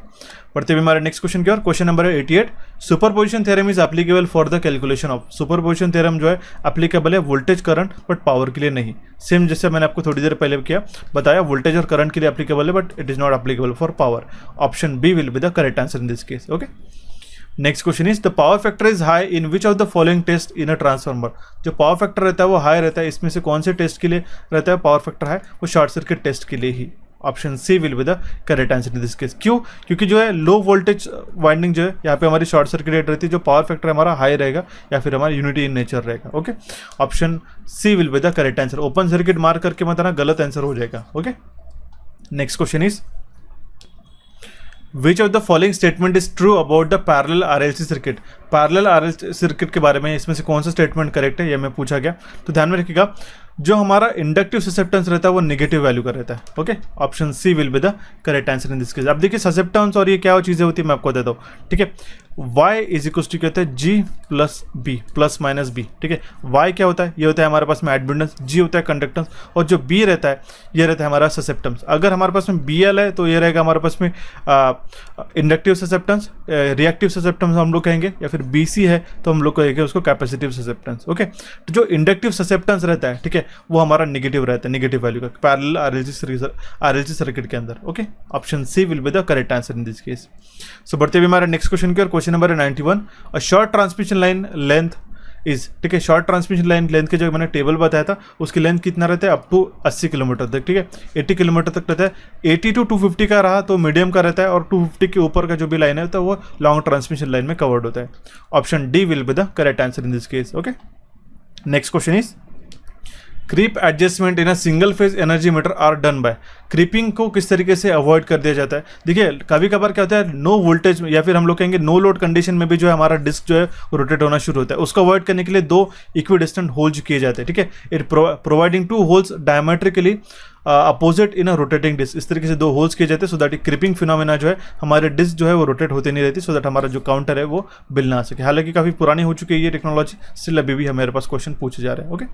बढ़ते हुए हमारे नेक्स्ट क्वेश्चन की ओर। Question number 88, superposition theorem is applicable for the calculation of. Superposition theorem जो है एप्लीकेबल है वोल्टेज करंट बट पावर के लिए नहीं। सेम जैसे मैंने आपको थोड़ी देर पहले किया बताया, वोल्टेज और करंट के लिए एप्लीकेबल है but it is not applicable for power. Option B will be the correct answer in this case, okay. Next question is the power factor is high in which of the following test in a transformer. जो power factor रहता है वो high रहता है, इसमें से कौन से टेस्ट के लिए रहता है पावर फैक्टर हाई? वो शॉर्ट सर्किट टेस्ट के लिए ही। Option C will be the correct answer in this case. क्यों? क्योंकि जो है लो वोल्टेज वाइंडिंग जो है यहाँ पे हमारी शॉर्ट सर्किट रेट रहती है, जो पावर फैक्टर हमारा हाई रहेगा या फिर हमारा यूनिटी इन नेचर रहेगा, okay. Option C will be the correct answer. Open circuit mark करके मत आना, गलत आंसर हो जाएगा, okay. Next question is which of the following statement is true about the parallel RLC circuit. Parallel RLC circuit के बारे में इसमें से कौन सा स्टेटमेंट करेक्ट है, ये मैं पूछा गया। तो ध्यान में रखिएगा, जो हमारा इंडक्टिव ससेप्टेंस रहता है वो नेगेटिव वैल्यू का रहता है, okay. Option C will be the correct answer in this case. अब देखिए ससेप्टेंस और ये क्या चीज़ें होती है मैं आपको देता हूँ, ठीक है। y इज इक्वल टू कहते हैं G plus B plus minus B, ठीक है। y क्या होता है? ये होता है हमारे पास में एडमिटेंस, g होता है कंडक्टेंस, और जो b रहता है ये रहता है हमारा ससेप्टेंस। अगर हमारे पास में bl है तो ये रहेगा हमारे पास में इंडक्टिव ससेप्टेंस, रिएक्टिव ससेप्टेंस हम लोग कहेंगे, या फिर bc है तो हम लोग कहेंगे उसको कैपेसिटिव ससेप्टेंस, ओके। तो जो इंडक्टिव ससेप्टेंस रहता है, ठीक है, वो हमारा नेगेटिव रहता है, नेगेटिव वैल्यू का पैरेलल आरएलसी सर्किट के अंदर, okay. Option C will be the correct answer in this case. So बढ़ते हुए हमारे नेक्स्ट क्वेश्चन की और। Question number 91, a short transmission line length is, ठीक है। शॉर्ट ट्रांसमिशन लाइन लेंथ के जो मैंने टेबल बताया था उसकी लेंथ कितना रहता है? अप टू 80 किलोमीटर तक, ठीक है। 80 किलोमीटर तक रहता है। 80 to 250 का रहा तो मीडियम का रहता है, और 250 के ऊपर का जो भी लाइन है तो वो लॉन्ग ट्रांसमिशन लाइन में कवर्ड होता है। Option D will be the correct answer in this case, okay. Next question is creep adjustment in a single phase energy meter are done by. Creeping को किस तरीके से अवॉइड कर दिया जाता है? देखिए कभी कभार क्या होता है, नो वोल्टेज या फिर हम लोग कहेंगे नो लोड कंडीशन में भी जो है हमारा डिस्क जो है रोटेट होना शुरू होता है। उसको अवॉइड करने के लिए दो इक्विडिस्टेंट होल्स किए जाते हैं, ठीक है। It providing two holes diametrically opposite in a rotating disc. इस तरीके से दो होल्स किए जाते हैं सो दैट क्रिपिंग फिनोमेना जो है हमारे डिस्क जो है वो रोटेट होते नहीं रहती, सो दैट हमारा जो काउंटर है वो बिल ना आ सके। हालांकि काफ़ी पुरानी हो चुकी है ये टेक्नोलॉजी, स्टिल अभी भी हमारे पास क्वेश्चन पूछे जा रहे हैं, okay.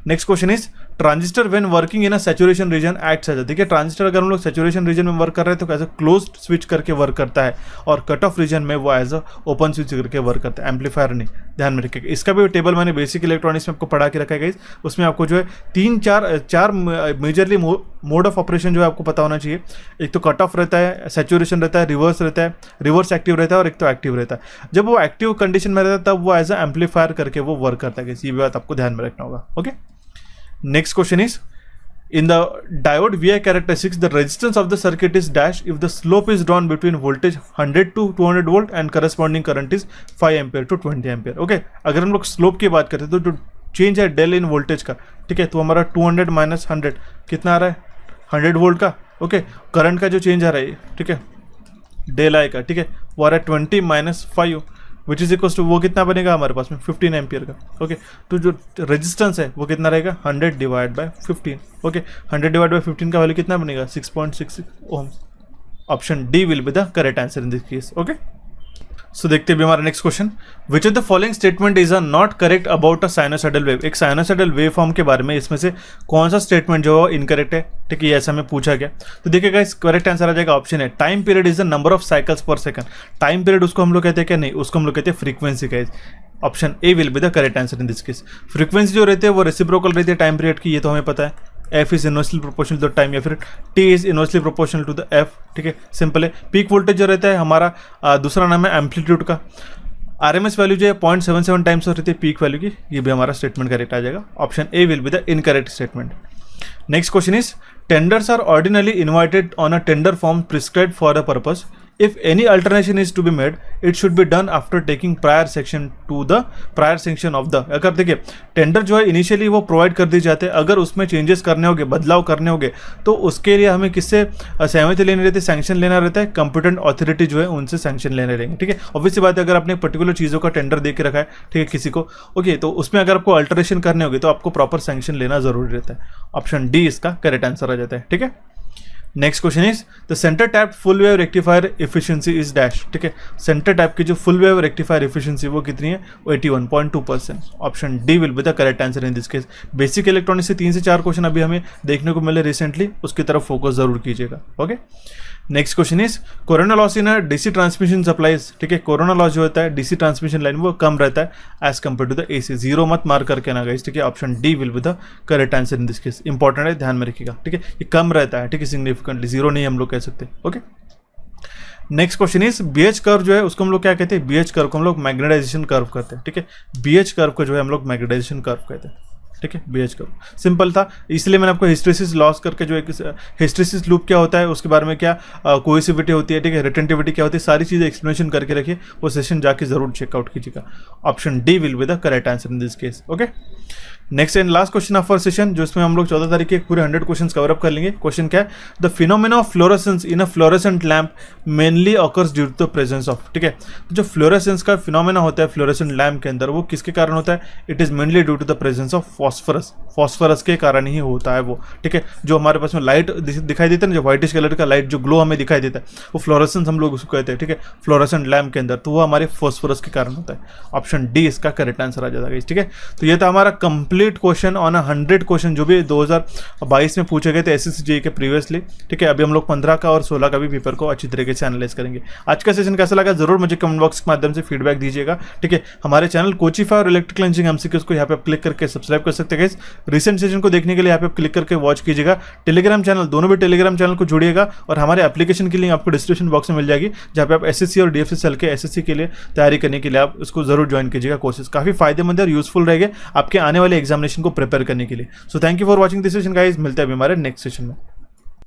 Next question is transistor when working in a saturation region acts as. देखिए ट्रांजिस्टर अगर हम लोग सैचुरेशन रीजन में वर्क कर रहे हैं तो कैसे क्लोज्ड स्विच करके वर्क करता है, और कट ऑफ रीजन में वो एज अ ओपन स्विच करके वर्क करता है, एम्पलीफायर नहीं। ध्यान में रखिएगा, इसका भी टेबल मैंने बेसिक इलेक्ट्रॉनिक्स में आपको पढ़ा के रखा है गाइस। उसमें आपको जो है चार मेजरली मोड ऑफ ऑपरेशन जो है आपको पता होना चाहिए। एक तो कट ऑफ रहता है, सैचुरेशन रहता है, रिवर्स रहता है, रिवर्स एक्टिव रहता है, और एक तो एक्टिव रहता है। जब वो एक्टिव कंडीशन में रहता है तब वो एज अ एम्पलीफायर करके वो वर्क करता है, ये बात आपको ध्यान में रखना होगा, okay. Next question is in the diode VI characteristics the resistance of the circuit is dash if the slope is drawn between voltage 100 to 200 volt and corresponding current is 5 ampere to 20 ampere, okay। अगर हम लोग slope की बात करते हैं तो जो change है डेल इन वोल्टेज का, ठीक है, तो हमारा 200 माइनस 100 कितना आ रहा है? 100 वोल्ट का, ओके। करंट का जो चेंज आ रहा है, ठीक है, डेल आई का, ठीक है, वो आ रहा है 20 minus 5 which is equal to वो कितना बनेगा हमारे पास में 15 एम्पियर का, ओके। तो जो रेजिस्टेंस है वो कितना रहेगा? 100 डिवाइड बाय 15, ओके। 100 डिवाइड बाय 15 का वैल्यू कितना बनेगा? 6.66 ohm. Option D will be the correct answer in this case, okay. So देखते हैं हमारा next question, which of the following statement is a not correct about a sinusoidal wave. एक sinusoidal wave form के बारे में इसमें से कौन सा स्टेटमेंट जो है इनकरेक्ट है, ठीक है, ये ऐसा हमें पूछा गया। तो देखिएगा इस करेक्ट आंसर आ जाएगा ऑप्शन है, time period is the number of cycles पर सेकंड। टाइम पीरियड उसको हम लोग कहते हैं क्या? नहीं, उसको हम लोग कहते हैं फ्रीक्वेंसी का। Option A will be the correct answer in this case. Frequency जो रहती है वो रेसिप्रोकल रहती है टाइम पीरियड की, ये तो हमें पता है। F is inversely proportional to time, या फिर T is inversely proportional to the F, ठीक है, सिंपल है। पीक वोल्टेज जो रहता है हमारा दूसरा नाम है एम्पलीट्यूड का। RMS वैल्यू जो है 0.77 टाइम्स रहती है पीक वैल्यू की, ये भी हमारा स्टेटमेंट करेक्ट आ जाएगा। Option A will be the incorrect statement. Next question is tenders are ordinarily invited on a tender form prescribed for a purpose. If any alternation is to be made, it should be done after taking prior sanction of the। अगर देखिए tender जो है initially वो provide कर दी जाते हैं, अगर उसमें चेंजेस करने होंगे, बदलाव करने होंगे, तो उसके लिए हमें किससे सहमति लेनी रहती है? सैंक्शन लेना रहता है, कंपिटेंट अथॉरिटी जो है उनसे सैंक्शन लेने रहेंगे, ठीक है। ऑब्वियसली बात है, अगर आपने पर्टिकुलर चीज़ों का टेंडर दे के रखा है, ठीक है, किसी को, ओके, तो उसमें अगर आपको अल्टरेशन करने होगी तो आपको प्रॉपर सैंक्शन लेना जरूरी रहता है। ऑप्शन डी इसका करेक्ट आंसर आ जाता है, ठीक है। Next question is the centre tap full wave rectifier efficiency is dash, ठीक है, सेंटर टैप की जो फुल वेव रेक्टिफायर एफिशिएंसी वो कितनी है, वो 81.2%। Option D will be the correct answer in this case. Basic electronics से 3 से 4 क्वेश्चन अभी हमें देखने को मिले रिसेंटली, उसकी तरफ फोकस जरूर कीजिएगा। Okay, next question is corona loss in DC transmission supplies, ठीक है, कोरोना लॉस जो होता है डीसी ट्रांसमिशन लाइन वो कम रहता है as compare to the AC. Zero मत मार करके ना गाइस, ठीक है, option D will be the correct answer in this case. Important है, ध्यान में रखिएगा, ठीक है, ये कम रहता है, ठीक है, सिग्निफिकेंटली, जीरो नहीं हम लोग कह सकते। Okay, next question is BH curve जो है उसको हम लोग क्या कहते हैं, बीएच कर्व को हम लोग मैग्नेटाइजेशन कर्व कहते हैं, ठीक है, बीएच कर्व को जो है हम लोग मैग्नेटाइजेशन कर्व कहते हैं, ठीक है, बीएच कर्व सिंपल था, इसलिए मैंने आपको हिस्टेरिसिस लॉस करके जो एक हिस्टेरिसिस लूप क्या होता है उसके बारे में क्या कोहेसिविटी होती है, ठीक है, रिटेंटिविटी क्या होती है, सारी चीज़ें एक्सप्लेनेशन करके रखिए, वो सेशन जाके जरूर चेकआउट कीजिएगा। Option D will be the correct answer in this case. Okay, next and last question of our session, जो इसमें हम लोग 14 तारीख के पूरे 100 क्वेश्चन कवर अप कर लेंगे। क्वेश्चन क्या है, the phenomena of fluorescence in a fluorescent lamp mainly occurs due to the presence of, ठीक है, तो जो फ्लोरेसेंस का फिनोमेना होता है फ्लोरेसेंट लैम्प के अंदर वो किसके कारण होता है, it is mainly due to the presence of phosphorus, phosphorus के कारण ही होता है वो, ठीक है, जो हमारे पास में लाइट दिखाई देता है ना, जो व्हाइटिश कलर का लाइट जो ग्लो हमें दिखाई देता है वो फ्लोरेसेंस हम लोग उसको कहते हैं, ठीक है, फ्लोरेसेंट लैम्प के अंदर, तो वो हमारे फॉस्फोरस के कारण होता है। ऑप्शन डी इसका करेक्ट आंसर आ जाता है, ठीक है। तो ये था हमारा कंप्लीट क्वेश्चन ऑन 100 क्वेश्चन जो भी 2022 में पूछे गए थे एसएससी जेईई के प्रीवियसली, ठीक है। अभी हम लोग 15 का और 16 का भी पेपर को अच्छी तरीके से एनालाइज करेंगे। आज का सेशन कैसा लगा जरूर मुझे कमेंट बॉक्स के माध्यम से फीडबैक दीजिएगा, ठीक है। हमारे चैनल कोचिफाई और इलेक्ट्रिकल इंजीनियरिंग एमसीक्यूज को यहाँ पे आप क्लिक करके सब्सक्राइब कर सकते हैं। रिसेंट सेशन को देखने के लिए यहाँ पे आप क्लिक करके वॉच कीजिएगा। टेलीग्राम चैनल, दोनों भी टेलीग्राम चैनल को जुड़िएगा और हमारे एप्लीकेशन की लिंक आपको डिस्क्रिप्शन बॉक्स में मिल जाएगी, जहाँ पे आप एसएससी और डीएफएसएल के एसएससी के लिए तैयारी करने के लिए आप उसको जरूर ज्वाइन कीजिएगा। कोर्सेज काफी फायदेमंद और यूजफुल रहेंगे आपके आने वाले एग्जामिनेशन को प्रिपेयर करने के लिए। So thank you for watching this session guys, मिलते हैं अभी हमारे नेक्स्ट सेशन में।